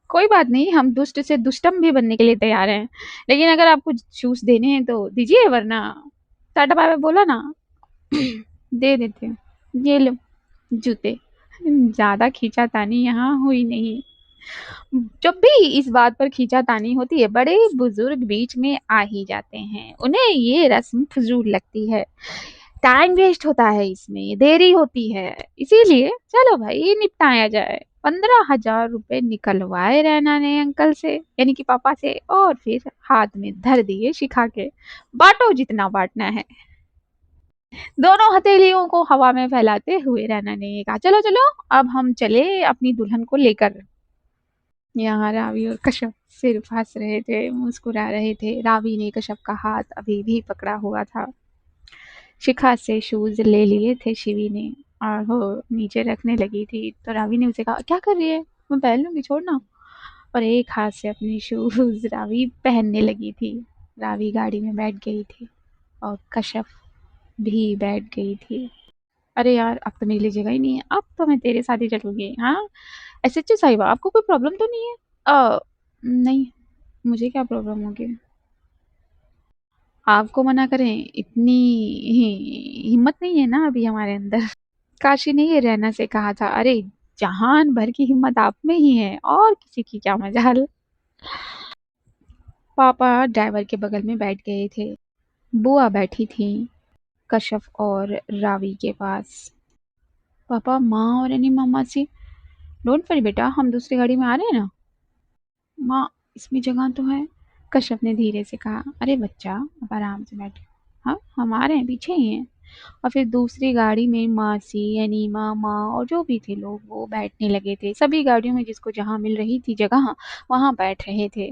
S1: कोई बात नहीं, हम दुष्ट से दुष्टम भी बनने के लिए तैयार हैं। लेकिन अगर आपको जूस देने हैं तो दीजिए, वरना टाटा बाय बाय बोला ना। दे देते हैं। ये लो जूते। ज्यादा खींचातानी यहाँ हुई नहीं। जब भी इस बात पर खींचातानी होती है, बड़े बुजुर्ग बीच में आ ही जाते हैं। उन्हें ये रस्म फजूल लगती है, टाइम वेस्ट होता है इसमें, देरी होती है। इसीलिए चलो भाई निपटाया जाए। 15,000 रुपए निकलवाए रैना ने अंकल से, यानी कि पापा से, और फिर हाथ में धर दिए शिखा के। बांटो जितना बांटना है। दोनों हथेलियों को हवा में फैलाते हुए रैना ने कहा, चलो चलो अब हम चले अपनी दुल्हन को लेकर। यहाँ रावी और कश्यप सिर्फ हंस रहे थे, मुस्कुरा रहे थे। रावी ने कश्यप का हाथ अभी भी पकड़ा हुआ था। शिखा से शूज ले लिए थे शिवी ने, और वो नीचे रखने लगी थी तो रावी ने उसे कहा, क्या कर रही है, मैं पहन लूंगी, छोड़ना। और एक हाथ से अपनी शूज रावी पहनने लगी थी। रावी गाड़ी में बैठ गई थी और कश्यप भी बैठ गई थी। अरे यार, अब तो मेरे लिए जगह ही नहीं है, अब तो मैं तेरे साथ ही चलूंगी। हाँ एसएचओ साहिबा, आपको कोई प्रॉब्लम तो नहीं है? नहीं, मुझे क्या प्रॉब्लम होगी? आपको मना करें इतनी हिम्मत नहीं है ना अभी हमारे अंदर। काशी ने ये रैना से कहा था। अरे जहान भर की हिम्मत आप में ही है, और किसी की क्या मजाल। पापा ड्राइवर के बगल में बैठ गए थे। बुआ बैठी थी कश्यप और रावी के पास। पापा, माँ और अनी मामा से, डोंट वरी बेटा, हम दूसरी गाड़ी में आ रहे हैं ना। माँ, इसमें जगह तो है, कश्यप ने धीरे से कहा। अरे बच्चा, अब आराम से बैठ। हाँ हम आ रहे हैं, पीछे ही हैं। और फिर दूसरी गाड़ी में मासी, अनीमा, माँ और जो भी थे लोग वो बैठने लगे थे। सभी गाड़ियों में जिसको जहाँ मिल रही थी जगह वहाँ बैठ रहे थे।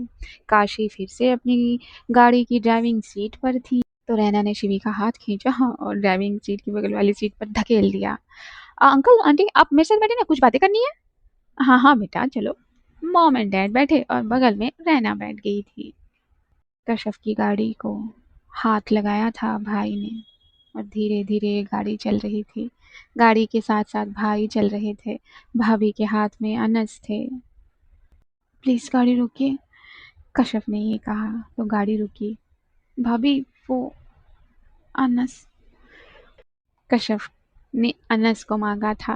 S1: काशी फिर से अपनी गाड़ी की ड्राइविंग सीट पर थी। तो रैना ने शिवी का हाथ खींचा और ड्राइविंग सीट की बगल वाली सीट पर धकेल दिया। अंकल आंटी, आप मेरे साथ बैठे ना, कुछ बातें करनी है। हाँ हाँ बेटा चलो। मॉम एंड डैड बैठे और बगल में रैना बैठ गई थी। कश्यप की गाड़ी को हाथ लगाया था भाई ने और धीरे-धीरे गाड़ी चल रही थी। गाड़ी के साथ-साथ भाई चल रहे थे। भाभी के हाथ में अनस थे। प्लीज़ गाड़ी रोकिए, कश्यप ने ये कहा तो गाड़ी रुकी। भाभी वो अनस, कश्यप ने अनस को मांगा था।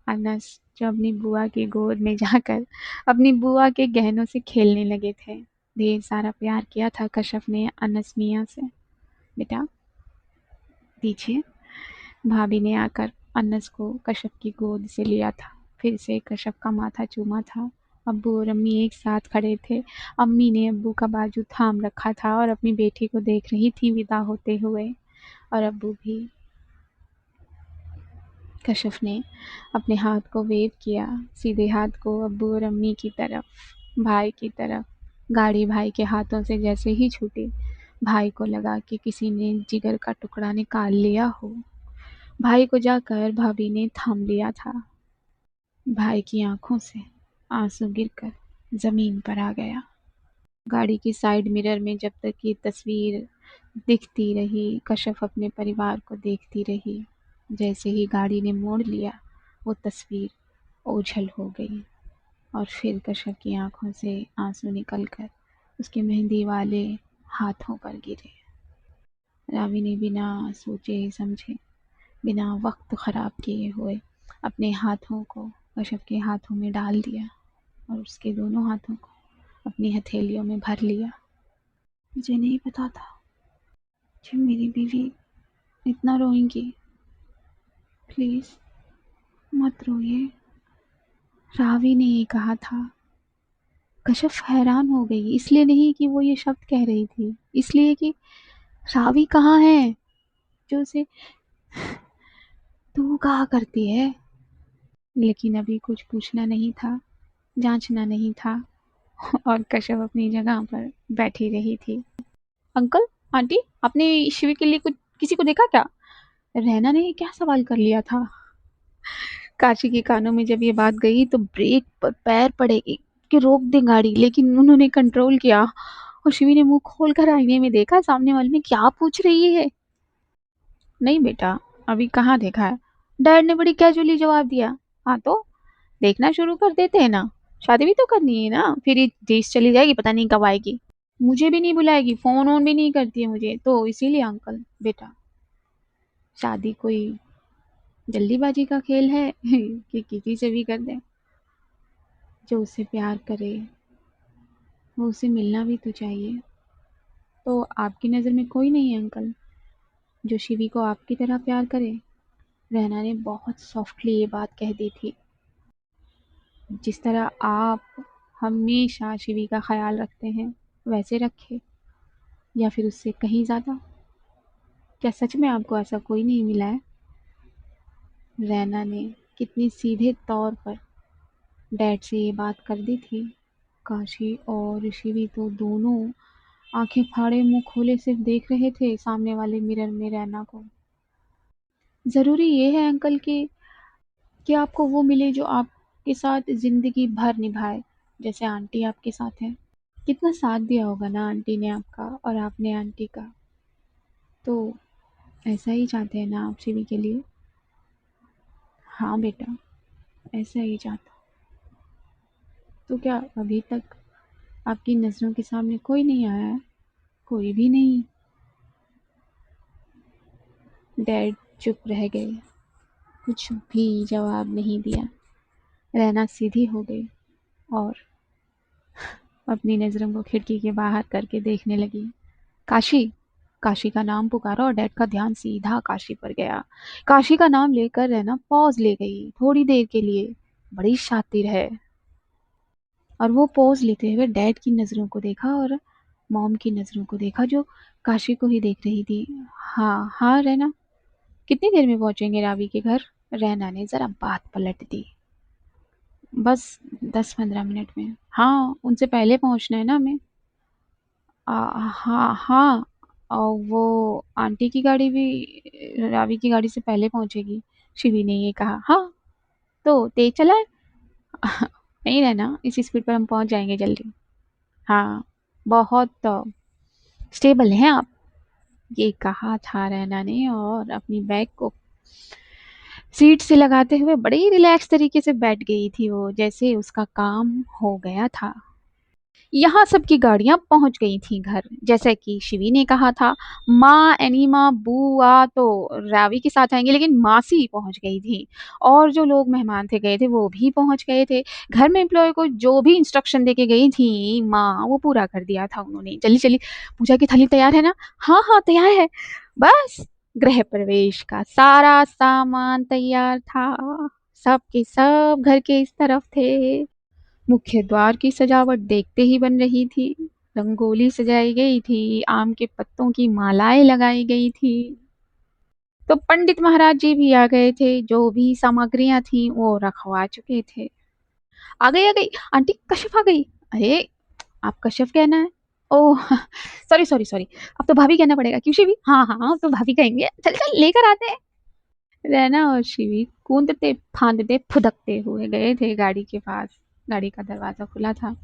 S1: अनस जो अपनी बुआ की गोद में जाकर अपनी बुआ के गहनों से खेलने लगे थे। ढेर सारा प्यार किया था कश्यप ने अनस मियाँ से। बेटा दीजिए। भाभी ने आकर अनस को कश्यप की गोद से लिया था। फिर से कश्यप का माथा चूमा था। अब्बू और अम्मी एक साथ खड़े थे। अम्मी ने अब्बू का बाजू थाम रखा था और अपनी बेटी को देख रही थी विदा होते हुए, और अब्बू भी। कश्यप ने अपने हाथ को वेव किया, सीधे हाथ को अब्बू और अम्मी की तरफ, भाई की तरफ। गाड़ी भाई के हाथों से जैसे ही छूटी, भाई को लगा कि किसी ने जिगर का टुकड़ा निकाल लिया हो। भाई को जाकर भाभी ने थाम लिया था। भाई की आंखों से आंसू गिरकर जमीन पर आ गया। गाड़ी की साइड मिरर में जब तक ये तस्वीर दिखती रही, कश्यप अपने परिवार को देखती रही। जैसे ही गाड़ी ने मोड़ लिया, वो तस्वीर ओझल हो गई और फिर कश्यप की आंखों से आंसू निकलकर उसके मेहंदी वाले हाथों पर गिरे। रावी ने बिना सोचे समझे, बिना वक्त खराब किए हुए अपने हाथों को कश्यप के हाथों में डाल दिया और उसके दोनों हाथों को अपनी हथेलियों में भर लिया। मुझे नहीं पता था कि मेरी बीवी इतना रोएंगी। प्लीज़ मत रोइए, रावी ने ये कहा था। कश्यप हैरान हो गई, इसलिए नहीं कि वो ये शब्द कह रही थी, इसलिए कि रावी कहाँ है जो उसे तू कहा करती है। लेकिन अभी कुछ पूछना नहीं था, जांचना नहीं था और कश्यप अपनी जगह पर बैठी रही थी। अंकल, आंटी, आपने शिवी के लिए कुछ किसी को देखा क्या? रैना ने क्या सवाल कर लिया था। काशी के कानों में जब ये बात गई तो ब्रेक पर पैर पड़ेगी कि रोक दें गाड़ी, लेकिन उन्होंने कंट्रोल किया और शिवी ने मुंह खोलकर आईने में देखा सामने वाले ने क्या पूछ रही है। नहीं बेटा, अभी कहाँ देखा है। डैड ने बड़ी कैजुअली जवाब दिया। हाँ तो देखना शुरू कर देते हैं ना, शादी भी तो करनी है ना, फिर ये देश चली जाएगी, पता नहीं कब आएगी। मुझे भी नहीं बुलाएगी, फोन ऑन भी नहीं करती है मुझे, तो इसीलिए अंकल बेटा, शादी कोई जल्दीबाजी का खेल है कि किसी से भी कर दे। जो उससे प्यार करे वो उसे मिलना भी तो चाहिए। तो आपकी नज़र में कोई नहीं है अंकल जो शिवी को आपकी तरह प्यार करे? रहना ने बहुत सॉफ्टली ये बात कह दी थी। जिस तरह आप हमेशा शिवी का ख्याल रखते हैं वैसे रखे, या फिर उससे कहीं ज़्यादा। क्या सच में आपको ऐसा कोई नहीं मिला है? रैना ने कितनी सीधे तौर पर डैड से ये बात कर दी थी। काशी और शिवी तो दोनों आंखें फाड़े मुंह खोले सिर्फ देख रहे थे सामने वाले मिरर में रैना को। ज़रूरी ये है अंकल कि आपको वो मिले जो आपके साथ ज़िंदगी भर निभाए, जैसे आंटी आपके साथ हैं। कितना साथ दिया होगा ना आंटी ने आपका और आपने आंटी का। तो ऐसा ही चाहते हैं ना आप शिवी के लिए? हाँ बेटा, ऐसा ही चाहता। तो क्या अभी तक आपकी नज़रों के सामने कोई नहीं आया है? कोई भी नहीं? डैड चुप रह गए, कुछ भी जवाब नहीं दिया। रहना सीधी हो गई और अपनी नज़रों को खिड़की के बाहर करके देखने लगी। काशी, काशी का नाम पुकारा और डैड का ध्यान सीधा काशी पर गया। काशी का नाम लेकर रहना पॉज ले गई थोड़ी देर के लिए। बड़ी शातिर है। और वो पॉज लेते हुए डैड की नज़रों को देखा और मॉम की नज़रों को देखा जो काशी को ही देख रही थी। हाँ हाँ रहना, कितनी देर में पहुंचेंगे रावी के घर? रहना ने ज़रा बात पलट दी। बस 10-15 मिनट में। हाँ, उनसे पहले पहुंचना है ना हमें। हाँ हाँ, और वो आंटी की गाड़ी भी रावी की गाड़ी से पहले पहुंचेगी, शिवी ने ये कहा। हाँ तो तेज चलाए। नहीं रहना, इसी स्पीड पर हम पहुंच जाएंगे जल्दी। हाँ, बहुत स्टेबल हैं आप, ये कहा था रैना ने, और अपनी बैग को सीट से लगाते हुए बड़े ही रिलैक्स तरीके से बैठ गई थी वो, जैसे उसका काम हो गया था। यहाँ सबकी गाड़ियां पहुंच गई थीं घर, जैसे कि शिवी ने कहा था। माँ, एनीमा, बुआ तो रावी के साथ आएंगे, लेकिन मासी पहुंच गई थी। और जो लोग मेहमान थे गए थे वो भी पहुंच गए थे। घर में एम्प्लॉय को जो भी इंस्ट्रक्शन देके गई थी माँ, वो पूरा कर दिया था उन्होंने। जल्दी जल्दी, पूजा की थाली तैयार है ना? हाँ हाँ तैयार है। बस गृह प्रवेश का सारा सामान तैयार था। सब के सब घर के इस तरफ थे। मुख्य द्वार की सजावट देखते ही बन रही थी। रंगोली सजाई गई थी, आम के पत्तों की मालाएं लगाई गई थी। तो पंडित महाराज जी भी आ गए थे, जो भी सामग्रियां थी वो रखवा चुके थे। आ गई आंटी, कश्यप आ गई। अरे, आप कश्यप कहना है? ओह सॉरी सॉरी सॉरी, अब तो भाभी कहना पड़ेगा। क्यों शिवी? हाँ हाँ, अब तो भाभी कहेंगे। चल चल लेकर आते हैं। रैना और शिवी कूदते फांदते फुदकते हुए गए थे गाड़ी के पास। गाड़ी का दरवाजा खुला था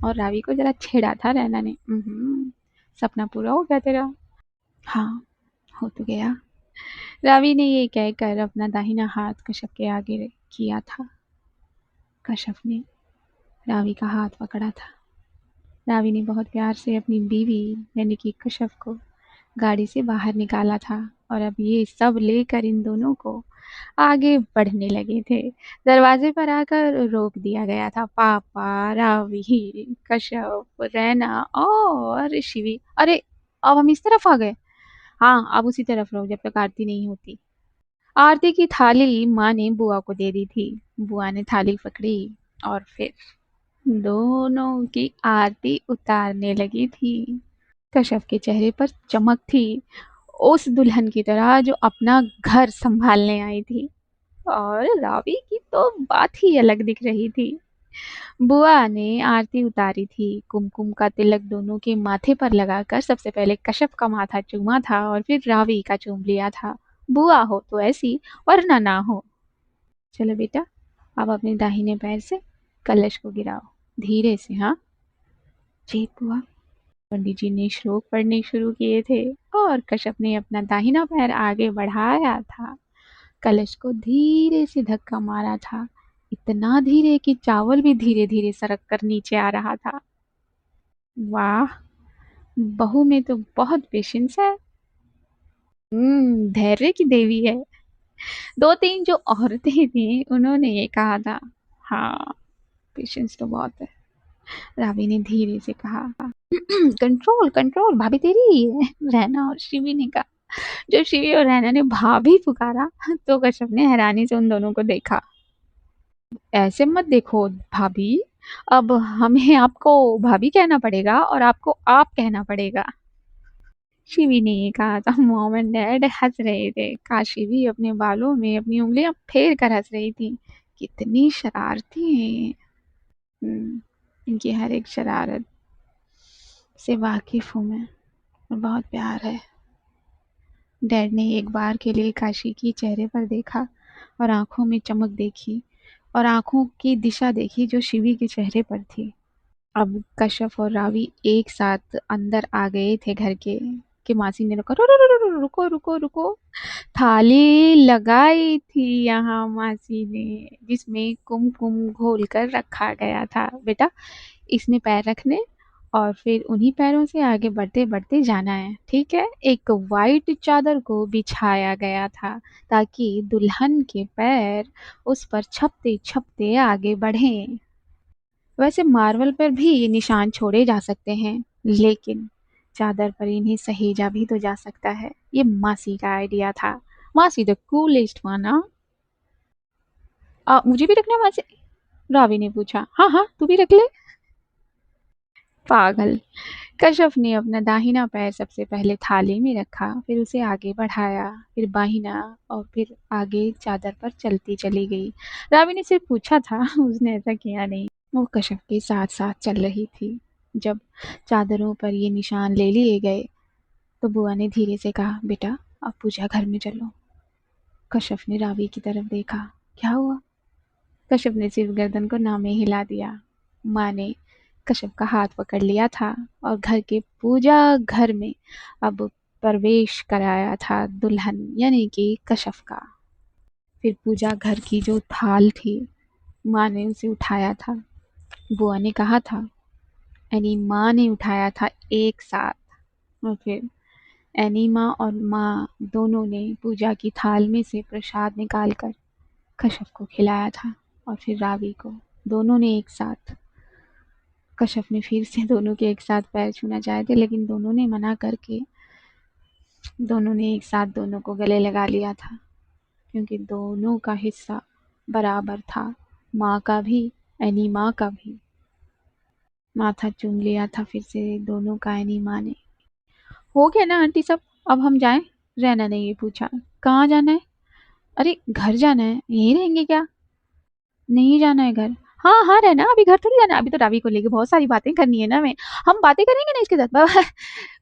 S1: और रावी को जरा छेड़ा था रैना ने। सपना पूरा हो गया तेरा। हाँ, हो तो गया। रावी ने ये कहकर अपना दाहिना हाथ कश्यप के आगे किया था। कश्यप ने रावी का हाथ पकड़ा था। रावी ने बहुत प्यार से अपनी बीवी यानी कि कश्यप को गाड़ी से बाहर निकाला था, और अब ये सब लेकर इन दोनों को आगे बढ़ने लगे थे। दरवाजे पर आकर रोक दिया गया था। पापा, रावी, कश्यप, रैना और शिवी। अरे, अब हम इस तरफ आ गए। हाँ, अब उसी तरफ रहो जब तक आरती नहीं होती। आरती की थाली माँ ने बुआ को दे दी थी। बुआ ने थाली पकड़ी और फिर दोनों की आरती उतारने लगी थी। कश्यप के चेहरे पर चमक थी, उस दुल्हन की तरह जो अपना घर संभालने आई थी। और रावी की तो बात ही अलग दिख रही थी। बुआ ने आरती उतारी थी। कुमकुम का तिलक दोनों के माथे पर लगाकर सबसे पहले कश्यप का माथा चूमा था और फिर रावी का चूम लिया था। बुआ हो तो ऐसी, वरना ना हो। चलो बेटा, अब अपने दाहिने पैर से कलश को गिराओ, धीरे से। हाँ जी बुआ। पंडित जी ने श्लोक पढ़ने शुरू किए थे और कश्यप ने अपना दाहिना पैर आगे बढ़ाया था। कलश को धीरे से धक्का मारा था, इतना धीरे कि चावल भी धीरे धीरे सरक कर नीचे आ रहा था। वाह, बहू में तो बहुत पेशेंस है। धैर्य की देवी है। दो तीन जो औरतें थी उन्होंने ये कहा था। हाँ, पेशेंस तो बहुत है, रावी ने धीरे से कहा। कंट्रोल कंट्रोल, भाभी तेरी ही है, रहना और शिवी ने कहा। जब शिवी और रैना ने भाभी पुकारा तो कश्यप ने हैरानी से उन दोनों को देखा। ऐसे मत देखो भाभी, अब हमें आपको भाभी कहना पड़ेगा और आपको आप कहना पड़ेगा। शिवी ने ये कहा था। मॉम एंड डैड हंस रहे थे। काशी भी अपने बालों में अपनी उंगलियां फेर कर हंस रही थी। कितनी शरारती हैं। इनकी हर एक शरारत से वाकिफ हूँ मैं, और बहुत प्यार है। डैड ने एक बार के लिए काशी के चेहरे पर देखा और आंखों में चमक देखी, और आंखों की दिशा देखी जो शिवी के चेहरे पर थी। अब कश्यप और रावी एक साथ अंदर आ गए थे घर के, कि मासी ने रुको रुको रुको रुको, थाली लगाई थी यहाँ मासी ने, जिसमें कुमकुम घोल कर रखा गया था। बेटा, इसमें पैर रखने और फिर उन्हीं पैरों से आगे बढ़ते बढ़ते जाना है, ठीक है? एक वाइट चादर को बिछाया गया था ताकि दुल्हन के पैर उस पर छपते छपते आगे बढ़ें। वैसे मार्बल पर भी निशान छोड़े जा सकते हैं, लेकिन चादर पर इन्हें सहेजा भी तो जा सकता है। ये मासी का आइडिया था। मासी द कूलेस्ट वन। मुझे भी रखना है मासी? रावी ने पूछा। हाँ हाँ, तू भी रख ले। पागल। कश्यप ने अपना दाहिना पैर सबसे पहले थाली में रखा, फिर उसे आगे बढ़ाया, फिर बाहिना, और फिर आगे चादर पर चलती चली गई। रावी ने सिर्फ पूछा था, उसने ऐसा किया नहीं। वो कश्यप के साथ साथ चल रही थी। जब चादरों पर ये निशान ले लिए गए तो बुआ ने धीरे से कहा, बेटा अब पूजा घर में चलो। कश्यप ने रावी की तरफ देखा। क्या हुआ? कश्यप ने सिर्फ गर्दन को नामे हिला दिया। माँ ने कश्यप का हाथ पकड़ लिया था और घर के पूजा घर में अब प्रवेश कराया था दुल्हन यानी कि कश्यप का। फिर पूजा घर की जो थाल थी, माँ ने उसे उठाया था। बुआ ने कहा था, यानी माँ ने उठाया था एक साथ। और फिर एनीमा और माँ दोनों ने पूजा की थाल में से प्रसाद निकालकर कश्यप को खिलाया था और फिर रावी को। दोनों ने एक साथ। कश्यप ने फिर से दोनों के एक साथ पैर छूना चाहे थे, लेकिन दोनों ने मना करके दोनों ने एक साथ दोनों को गले लगा लिया था, क्योंकि दोनों का हिस्सा बराबर था, माँ का भी एनीमा का भी। माथा चूम लिया था फिर से दोनों का एनीमा ने। हो गया ना आंटी सब, अब हम जाएं? रैना ने ये पूछा। कहाँ जाना है? अरे घर जाना है, यहीं रहेंगे क्या? नहीं जाना है घर? हाँ हाँ रहना, अभी घर थोड़ी जाना है, अभी तो रावी को लेके बहुत सारी बातें करनी है ना। हमें हम बातें करेंगे ना इसके साथ। बाबा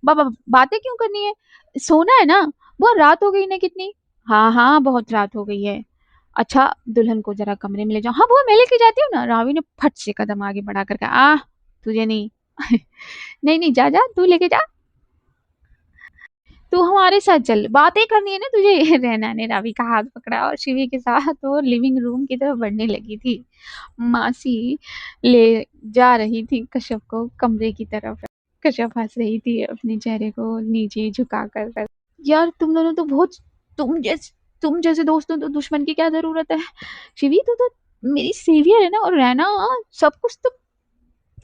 S1: बाबा बातें क्यों करनी है, सोना है ना। बहुत रात हो गई ना कितनी। हाँ हाँ बहुत रात हो गई है। अच्छा दुल्हन को जरा कमरे में ले जाओ। हाँ बुआ मैं लेके जाती हूँ ना। रावी ने फट से कदम आगे बढ़ा करके तुझे नहीं नहीं नहीं जा जा तू लेके जा, तू हमारे साथ चल, बातें करनी है ना तुझे। रैना ने रावी का हाथ पकड़ा और शिवी के साथ वो लिविंग रूम की तरफ बढ़ने लगी थी। मासी ले जा रही थी कश्यप को कमरे की तरफ। कश्यप हंस रही थी अपने चेहरे को नीचे झुकाकर। यार तुम दोनों तो बहुत, तुम जैसे दोस्तों तो दुश्मन की क्या जरूरत है। शिवी तो मेरी सेवियर है ना। और रहना सब कुछ तो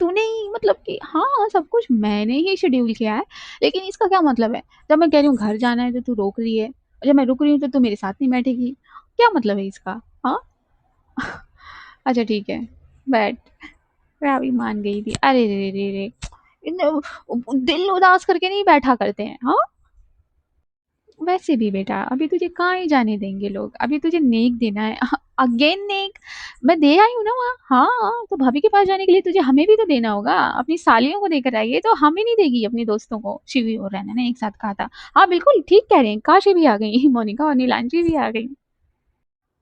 S1: तूने ही, मतलब कि हाँ सब कुछ मैंने ही शेड्यूल किया है। लेकिन इसका क्या मतलब है? जब मैं कह रही हूँ घर जाना है तो तू रोक रही है, और जब मैं रुक रही हूँ तो तू मेरे साथ नहीं बैठेगी। क्या मतलब है इसका? हाँ अच्छा ठीक है बैठ। रावी मान गई थी। अरे रे रे रे, दिल उदास करके नहीं बैठा करते हैं। हाँ वैसे भी बेटा अभी तुझे कहाँ ही जाने देंगे लोग, अभी तुझे नेक देना है। अगेन नेक? मैं दे आई हूँ ना वहाँ। हाँ तो भाभी के पास जाने के लिए तुझे हमें भी तो देना होगा, अपनी सालियों को देकर आइए तो हमें नहीं देगी अपने दोस्तों को। शिवी और रैना ने एक साथ कहा था। हाँ बिल्कुल ठीक कह रहे हैं, काशी भी आ गई, मोनिका और नीलांशी भी आ गई।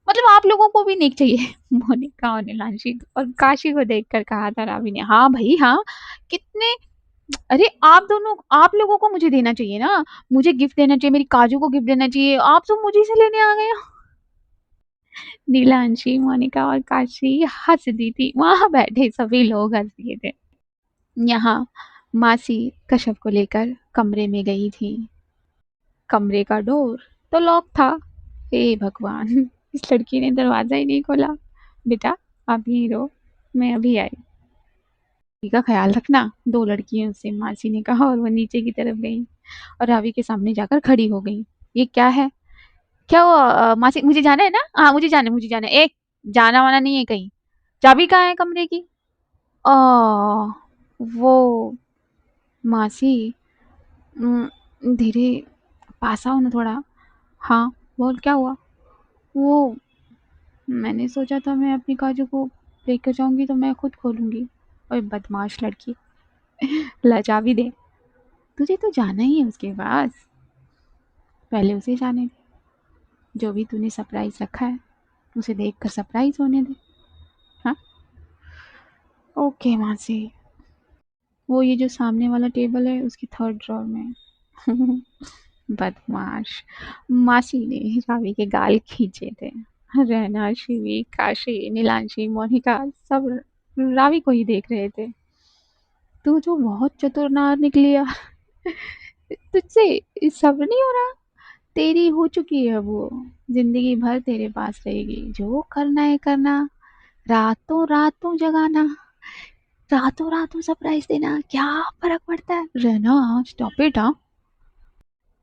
S1: मतलब आप लोगों को भी नेक चाहिए। मोनिका और नीलांशी और काशी को देखकर कहा था रावी ने। हाँ भाई हाँ, कितने, अरे आप दोनों, आप लोगों को मुझे देना चाहिए ना। मुझे गिफ्ट देना चाहिए, मेरी काजू को गिफ्ट देना चाहिए, आप सब मुझे से लेने आ गए हो। नीलांशी मोनिका और काशी हंस दी थी, वहां बैठे सभी लोग हंस दिए थे। यहाँ मासी कश्यप को लेकर कमरे में गई थी। कमरे का डोर तो लॉक था। हे भगवान, इस लड़की ने दरवाजा ही नहीं खोला। बेटा आप यहीं रहो, मैं अभी आई। का ख्याल रखना। दो लड़कियों से मासी ने कहा और वो नीचे की तरफ गई और रावी के सामने जाकर खड़ी हो गई। ये क्या है? क्या हुआ मासी? मुझे जाना है ना। हाँ मुझे जाना है। एक जाना वाना नहीं है कहीं। चाबी कहाँ है कमरे की? आ, वो मासी, धीरे पास आओ ना थोड़ा। हाँ बोल क्या हुआ? वो मैंने सोचा था मैं अपनी काजू को लेकर जाऊंगी तो मैं खुद खोलूंगी। ओए बदमाश लड़की, ला चाबी दे। तुझे तो जाना ही है उसके पास, पहले उसे जाने दे। जो भी तूने सरप्राइज रखा है उसे देखकर सरप्राइज होने दे। हाँ ओके मासी। वो ये जो सामने वाला टेबल है उसकी थर्ड ड्रॉर में है। बदमाश। मासी ने रावी के गाल खींचे थे। रहना शिवी काशी नीलांशी मोनिका सब रावी को ही देख रहे थे। तू तो बहुत चतुर नार निकली यार। तुझसे सब्र नहीं हो रहा? तेरी हो चुकी है वो, जिंदगी भर तेरे पास रहेगी, जो करना है करना। रातों रातों जगाना, रातों रातों सरप्राइज देना, क्या फर्क पड़ता है? रहना स्टॉप इट। हाँ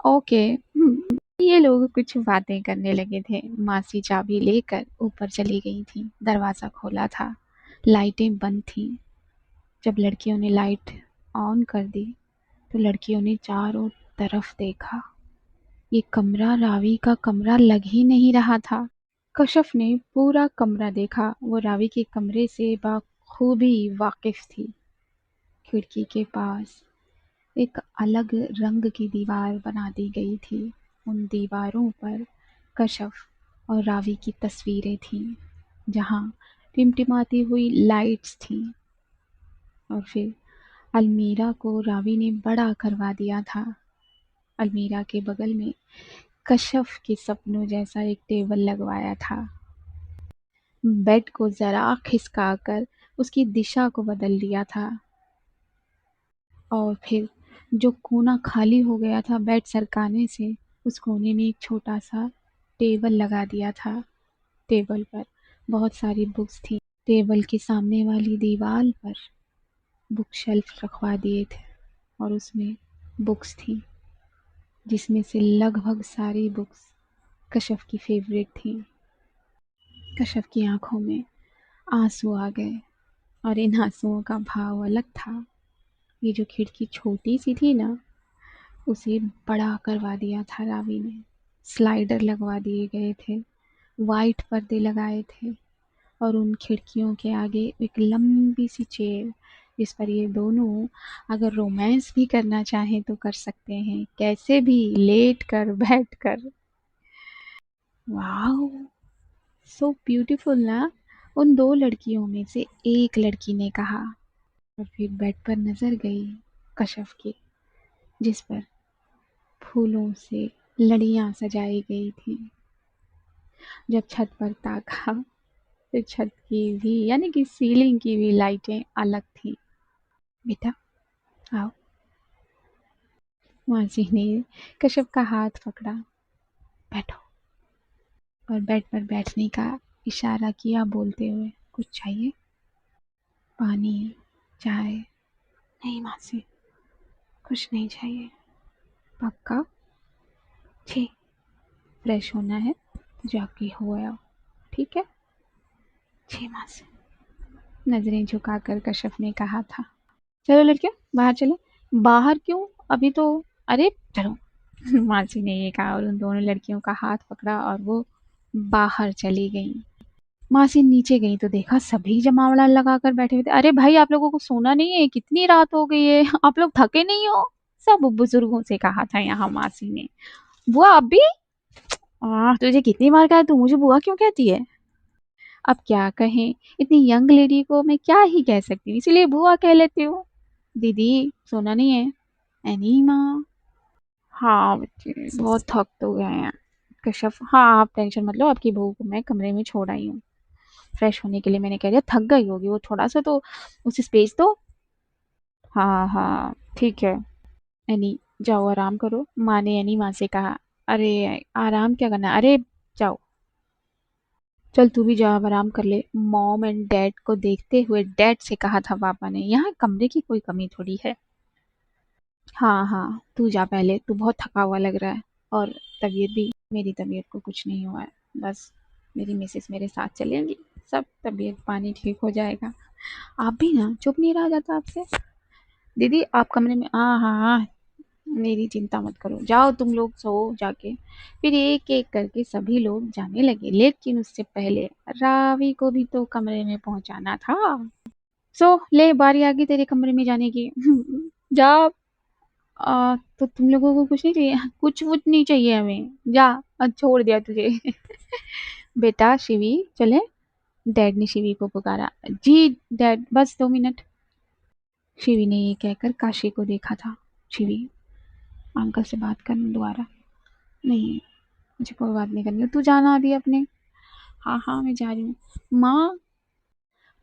S1: ओके। ये लोग कुछ बातें करने लगे थे। मासी चाबी लेकर ऊपर चली गई थी। दरवाजा खोला था, लाइटें बंद थी। जब लड़कियों ने लाइट ऑन कर दी तो लड़कियों ने चारों तरफ देखा। ये कमरा रावी का कमरा लग ही नहीं रहा था। कश्यप ने पूरा कमरा देखा। वो रावी के कमरे से बखूबी वाकिफ थी। खिड़की के पास एक अलग रंग की दीवार बना दी गई थी। उन दीवारों पर कश्यप और रावी की तस्वीरें थीं। जहाँ टिमटिमाती हुई लाइट्स थीं। और फिर अलमीरा को रावी ने बड़ा करवा दिया था। अलमीरा के बगल में कशफ के सपनों जैसा एक टेबल लगवाया था। बेड को जरा खिसकाकर उसकी दिशा को बदल दिया था। और फिर जो कोना खाली हो गया था बेड सरकाने से, उस कोने में एक छोटा सा टेबल लगा दिया था। टेबल पर बहुत सारी बुक्स थी। टेबल के सामने वाली दीवार पर बुक शेल्फ रखवा दिए थे और उसमें बुक्स थी, जिसमें से लगभग सारी बुक्स कशफ की फेवरेट थी। कशफ की आंखों में आंसू आ गए और इन आंसुओं का भाव अलग था। ये जो खिड़की छोटी सी थी ना, उसे बड़ा करवा दिया था रावी ने। स्लाइडर लगवा दिए गए थे, वाइट पर्दे लगाए थे और उन खिड़कियों के आगे एक लंबी सी चेयर, जिस पर ये दोनों अगर रोमांस भी करना चाहें तो कर सकते हैं, कैसे भी, लेट कर, बैठ कर। वाओ, सो ब्यूटीफुल ना। उन दो लड़कियों में से एक लड़की ने कहा। और फिर बेड पर नजर गई कशफ की, जिस पर फूलों से लड़ियां सजाई गई थी। जब छत पर ताका, तो छत की भी यानी कि सीलिंग की भी लाइटें अलग थी। बेटा आओ। मासी ने कश्यप का हाथ पकड़ा। बैठो। और बेड पर बैठने का इशारा किया बोलते हुए, कुछ चाहिए? पानी, चाय? नहीं मासी, कुछ नहीं चाहिए। पक्का? ठीक। फ्रेश होना है तो जाके हो आओ, ठीक है? जी मासी, नजरें झुकाकर कश्यप ने कहा था। चलो लड़कियों बाहर चलो। बाहर क्यों? अभी तो, अरे चलो। मासी ने ये कहा और उन दोनों लड़कियों का हाथ पकड़ा और वो बाहर चली गईं। मासी नीचे गई तो देखा सभी जमावड़ा लगाकर बैठे हुए थे। अरे भाई, आप लोगों को सोना नहीं है? कितनी रात हो गई है, आप लोग थके नहीं हो? सब बुजुर्गों से कहा था यहाँ मासी ने। बुआ अब भी? तुझे कितनी बार कहा, तू मुझे बुआ क्यों कहती है? अब क्या कहें, इतनी यंग लेडी को मैं क्या ही कह सकती हूँ, इसीलिए बुआ कह लेती हूँ। दीदी सोना नहीं है? एनी माँ? हाँ बच्चे, बहुत थक तो गए हैं। कश्यप, हाँ आप टेंशन मत लो, आपकी बहू को मैं कमरे में छोड़ आई हूँ फ्रेश होने के लिए। मैंने कह दिया थक गई होगी वो, थोड़ा सा तो उसे स्पेस दो। हाँ हाँ ठीक है। एनी जाओ आराम करो, माँ ने एनी माँ से कहा। अरे आराम क्या करना, अरे जाओ। चल तू भी जा, अब आराम कर ले। मॉम एंड डैड को देखते हुए डैड से कहा था पापा ने, यहाँ कमरे की कोई कमी थोड़ी है। हाँ हाँ तू जा पहले, तू बहुत थका हुआ लग रहा है। और तबीयत भी, मेरी तबीयत को कुछ नहीं हुआ है, बस मेरी मिसेस मेरे साथ चलेंगी, सब तबीयत पानी ठीक हो जाएगा। आप भी ना, चुप नहीं रहा जाता आपसे। दीदी आप कमरे में, हाँ हाँ हाँ, मेरी चिंता मत करो, जाओ तुम लोग सो जाके। फिर एक एक करके सभी लोग जाने लगे, लेकिन उससे पहले रावी को भी तो कमरे में पहुंचाना था। सो ले, बारी आ गई तेरे कमरे में जाने की। जा। तो तुम लोगों को कुछ नहीं चाहिए? कुछ वुछ नहीं चाहिए हमें, जा। छोड़ दिया तुझे। बेटा शिवी चले। डैड ने शिवी को पुकारा। जी डैड, बस 2 मिनट। शिवी ने ये कहकर काशी को देखा था। शिवी, अंकल से बात करना दोबारा। नहीं, मुझे कोई बात नहीं करनी, तू जाना अभी अपने। हाँ हाँ मैं जा रही हूँ। माँ,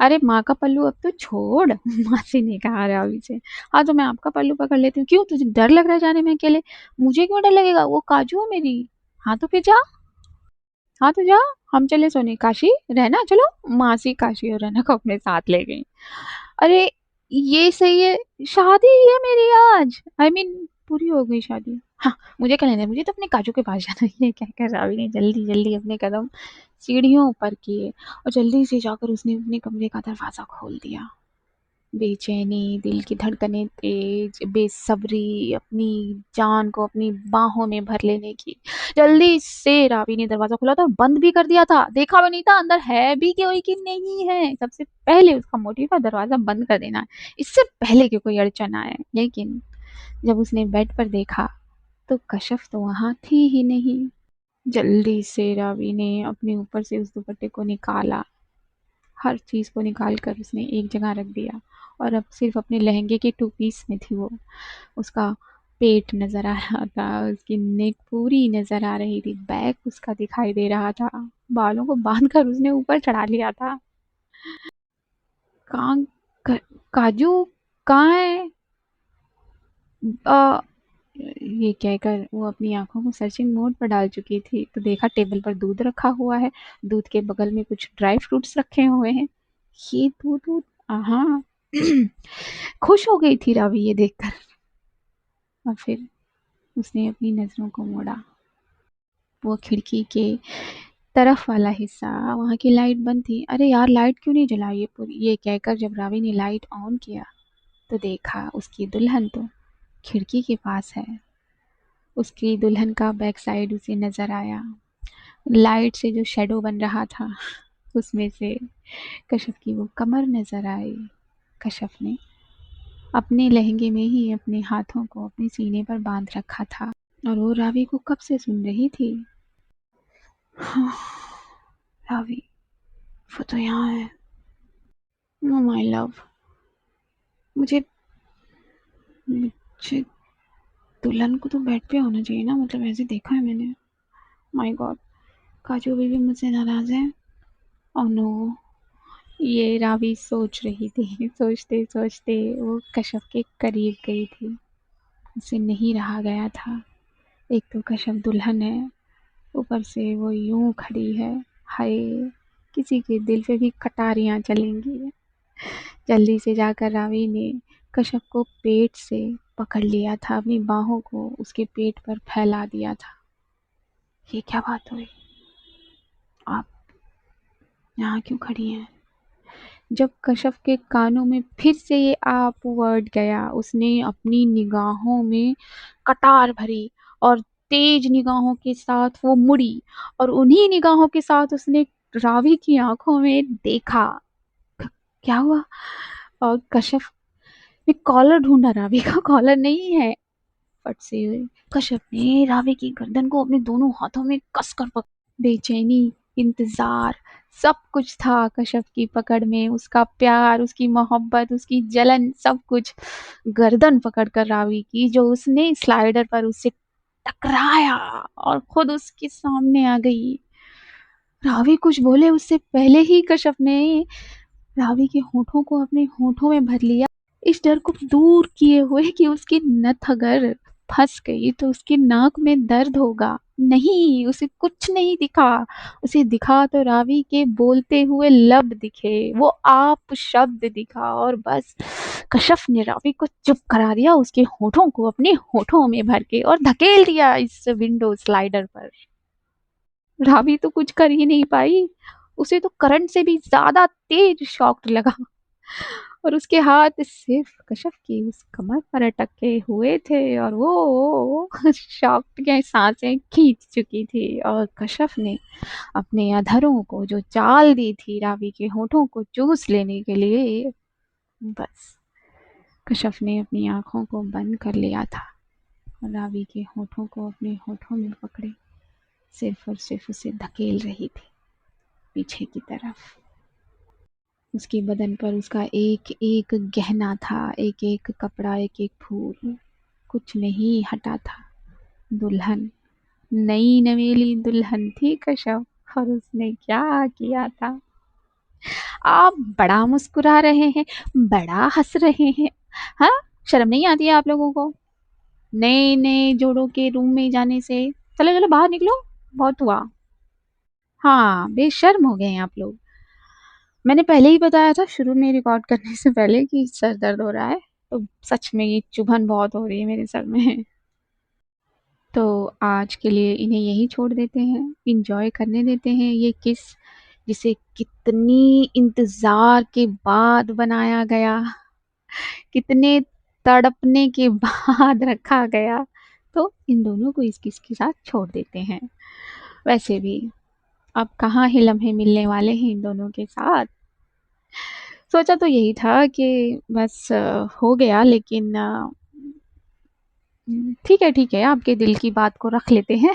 S1: अरे माँ का पल्लू अब तो छोड़। मासी ने कहा रावी से। हाँ तो मैं आपका पल्लू पकड़ लेती हूँ। क्यों, तुझे डर लग रहा है जाने में अकेले? मुझे क्यों डर लगेगा, वो काजू है मेरी। हाँ तो फिर जा। हाँ तो जा, हम चले सोने। काशी रहना चलो। मासी काशी और रहना को अपने साथ ले गई। अरे ये सही है, शादी है मेरी आज, पूरी हो गई शादी। हाँ मुझे क्या लेना है, मुझे तो अपने काजू के पास जाना है। ये कहकर रावी ने जल्दी जल्दी अपने कदम सीढ़ियों पर किए और जल्दी से जाकर उसने अपने कमरे का दरवाजा खोल दिया। बेचैनी, दिल की धड़कनें तेज, बेसब्री अपनी जान को अपनी बाहों में भर लेने की। जल्दी से रावी ने दरवाजा खोला था और बंद भी कर दिया था। देखा भी नहीं था अंदर है भी कोई कि नहीं है। सबसे पहले उसका मोटिव था दरवाजा बंद कर देना, इससे पहले कि कोई अड़चन आए। लेकिन जब उसने बेड पर देखा तो कशफ तो वहां थी ही नहीं। जल्दी से रावी ने अपने ऊपर से उस दुपट्टे को निकाला हर चीज़ को निकाल कर उसने एक जगह रख दिया और अब सिर्फ अपने लहंगे के 2 पीस में थी वो। उसका पेट नज़र आ रहा था, उसकी नेक पूरी नज़र आ रही थी, बैक उसका दिखाई दे रहा था, बालों को बांध कर उसने ऊपर चढ़ा लिया था। कहाँ क काजू कहाँ है? अ, ये कहकर वो अपनी आँखों को सर्चिंग मोड पर डाल चुकी थी, तो देखा टेबल पर दूध रखा हुआ है, दूध के बगल में कुछ ड्राई फ्रूट्स रखे हुए हैं। ये दूध हाँ। खुश हो गई थी रावी ये देखकर और फिर उसने अपनी नज़रों को मोड़ा। वो खिड़की के तरफ वाला हिस्सा, वहाँ की लाइट बंद थी। अरे यार लाइट क्यों नहीं जलाई है पूरी? ये कहकर जब रावी ने लाइट ऑन किया तो देखा उसकी दुल्हन तो खिड़की के पास है। उसकी दुल्हन का बैक साइड उसे नज़र आया। लाइट से जो शैडो बन रहा था उसमें से कश्यप की वो कमर नज़र आई। कश्यप ने अपने लहंगे में ही अपने हाथों को अपने सीने पर बांध रखा था और वो रावी को कब से सुन रही थी। हाँ, रावी वो तो यहाँ है। ओह माय लव, मुझे मुझे दुल्हन को तो बेड पे होना चाहिए ना, मतलब ऐसे देखा है मैंने। माय गॉड, काजू बेबी मुझसे नाराज है। ओह नो, ये रावी सोच रही थी। सोचते सोचते वो कश्यप के करीब गई थी। उसे नहीं रहा गया था। एक तो कश्यप दुल्हन है, ऊपर से वो यूं खड़ी है। हाय, किसी के दिल पे भी कटारियां चलेंगी। जल्दी से जाकर रावी ने कश्यप को पेट से पकड़ लिया था, अपनी बाहों को उसके पेट पर फैला दिया था। ये क्या बात हुई? आप यहाँ क्यों खड़ी हैं? जब कश्यप के कानों में फिर से ये आप वर्ड गया, उसने अपनी निगाहों में कटार भरी और तेज निगाहों के साथ वो मुड़ी और उन्हीं निगाहों के साथ उसने रावी की आंखों में देखा। क्या हुआ? और कश्यप ने कॉलर ढूंढा, रावी का कॉलर नहीं है। फट से कश्यप ने रावी की गर्दन को अपने दोनों हाथों में कसकर पकड़ा। बेचैनी, इंतजार, सब कुछ था कश्यप की पकड़ में। उसका प्यार, उसकी मोहब्बत, उसकी जलन, सब कुछ गर्दन पकड़कर रावी की, जो उसने स्लाइडर पर उससे टकराया और खुद उसके सामने आ गई। रावी कुछ बोले उससे पहले ही कश्यप ने रावी के होठों को अपने होठों में भर लिया, इस डर को दूर किए हुए कि उसकी नथ अगर फंस गई तो उसकी नाक में दर्द होगा। नहीं, उसे कुछ नहीं दिखा। उसे दिखा तो रावी के बोलते हुए लब दिखे, वो आप शब्द दिखा और बस कश्यप ने रावी को चुप करा दिया, उसके होठों को अपने होठों में भर के और धकेल दिया इस विंडो स्लाइडर पर। रावी तो कुछ कर ही नहीं पाई, उसे तो करंट से भी ज्यादा तेज शॉक लगा और उसके हाथ सिर्फ कश्यप की उस कमर पर अटके हुए थे और वो शॉक्ड के सांसें खींच चुकी थी और कश्यप ने अपने अधरों को जो चाल दी थी रावी के होठों को चूस लेने के लिए, बस कश्यप ने अपनी आंखों को बंद कर लिया था और रावी के होठों को अपने होठों में पकड़े सिर्फ और सिर्फ उसे धकेल रही थी पीछे की तरफ। उसके बदन पर उसका एक एक गहना था, एक एक कपड़ा, एक एक फूल, कुछ नहीं हटा था। दुल्हन, नई नवेली दुल्हन थी कश्यप और उसने क्या किया था? आप बड़ा मुस्कुरा रहे हैं, बड़ा हंस रहे हैं, हाँ? शर्म नहीं आती है आप लोगों को नए नए जोड़ों के रूम में जाने से? चलो चलो बाहर निकलो, बहुत हुआ। हाँ, बेशर्म हो गए हैं आप लोग। मैंने पहले ही बताया था शुरू में रिकॉर्ड करने से पहले कि सर दर्द हो रहा है, तो सच में ये चुभन बहुत हो रही है मेरे सर में। तो आज के लिए इन्हें यहीं छोड़ देते हैं, इंजॉय करने देते हैं ये किस जिसे कितनी इंतजार के बाद बनाया गया, कितने तड़पने के बाद रखा गया। तो इन दोनों को इस किस के साथ छोड़ देते हैं। वैसे भी अब कहाँ ही लम्हे मिलने वाले हैं इन दोनों के साथ। सोचा तो यही था कि बस हो गया, लेकिन ठीक है, आपके दिल की बात को रख लेते हैं।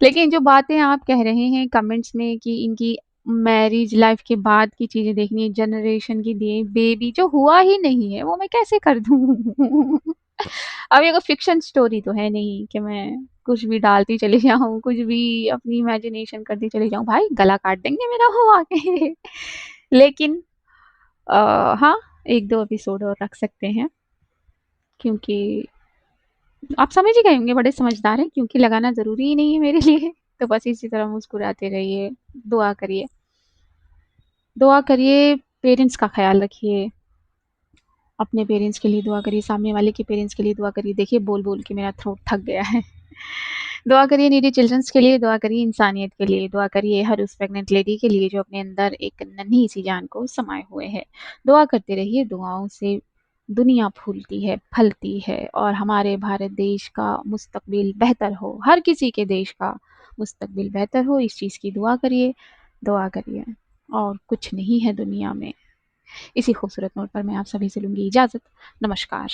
S1: लेकिन जो बातें आप कह रहे हैं कमेंट्स में कि इनकी मैरिज लाइफ के बाद की चीज़ें देखनी है, जनरेशन की दी बेबी जो हुआ ही नहीं है, वो मैं कैसे कर दूँ? अब ये कोई फ़िक्शन स्टोरी तो है नहीं कि मैं कुछ भी डालती चली जाऊँ, कुछ भी अपनी इमेजिनेशन करती चली जाऊँ। भाई गला काट देंगे मेरा वो आके। लेकिन हाँ, 1-2 एपिसोड और रख सकते हैं, क्योंकि आप समझ ही गए होंगे, बड़े समझदार हैं, क्योंकि लगाना ज़रूरी ही नहीं है मेरे लिए। तो बस इसी तरह मुस्कुराते रहिए, दुआ करिए। दुआ करिए, पेरेंट्स का ख़्याल रखिए, अपने पेरेंट्स के लिए दुआ करिए, सामने वाले के पेरेंट्स के लिए दुआ करिए। देखिए बोल-बोल के मेरा थ्रोट थक गया है। दुआ करिए नीडी चिल्ड्रंस के लिए, दुआ करिए इंसानियत के लिए, दुआ करिए हर उस प्रेग्नेंट लेडी के लिए जो अपने अंदर एक नन्ही सी जान को समाए हुए है। दुआ करते रहिए, दुआओं से दुनिया फूलती है, फलती है और हमारे भारत देश का मुस्तकबिल बेहतर हो, हर किसी के देश का मुस्तकबिल बेहतर हो, इस चीज़ की दुआ करिए और कुछ नहीं है दुनिया में। इसी खूबसूरत नोट पर मैं आप सभी से लूँगी इजाज़त। नमस्कार।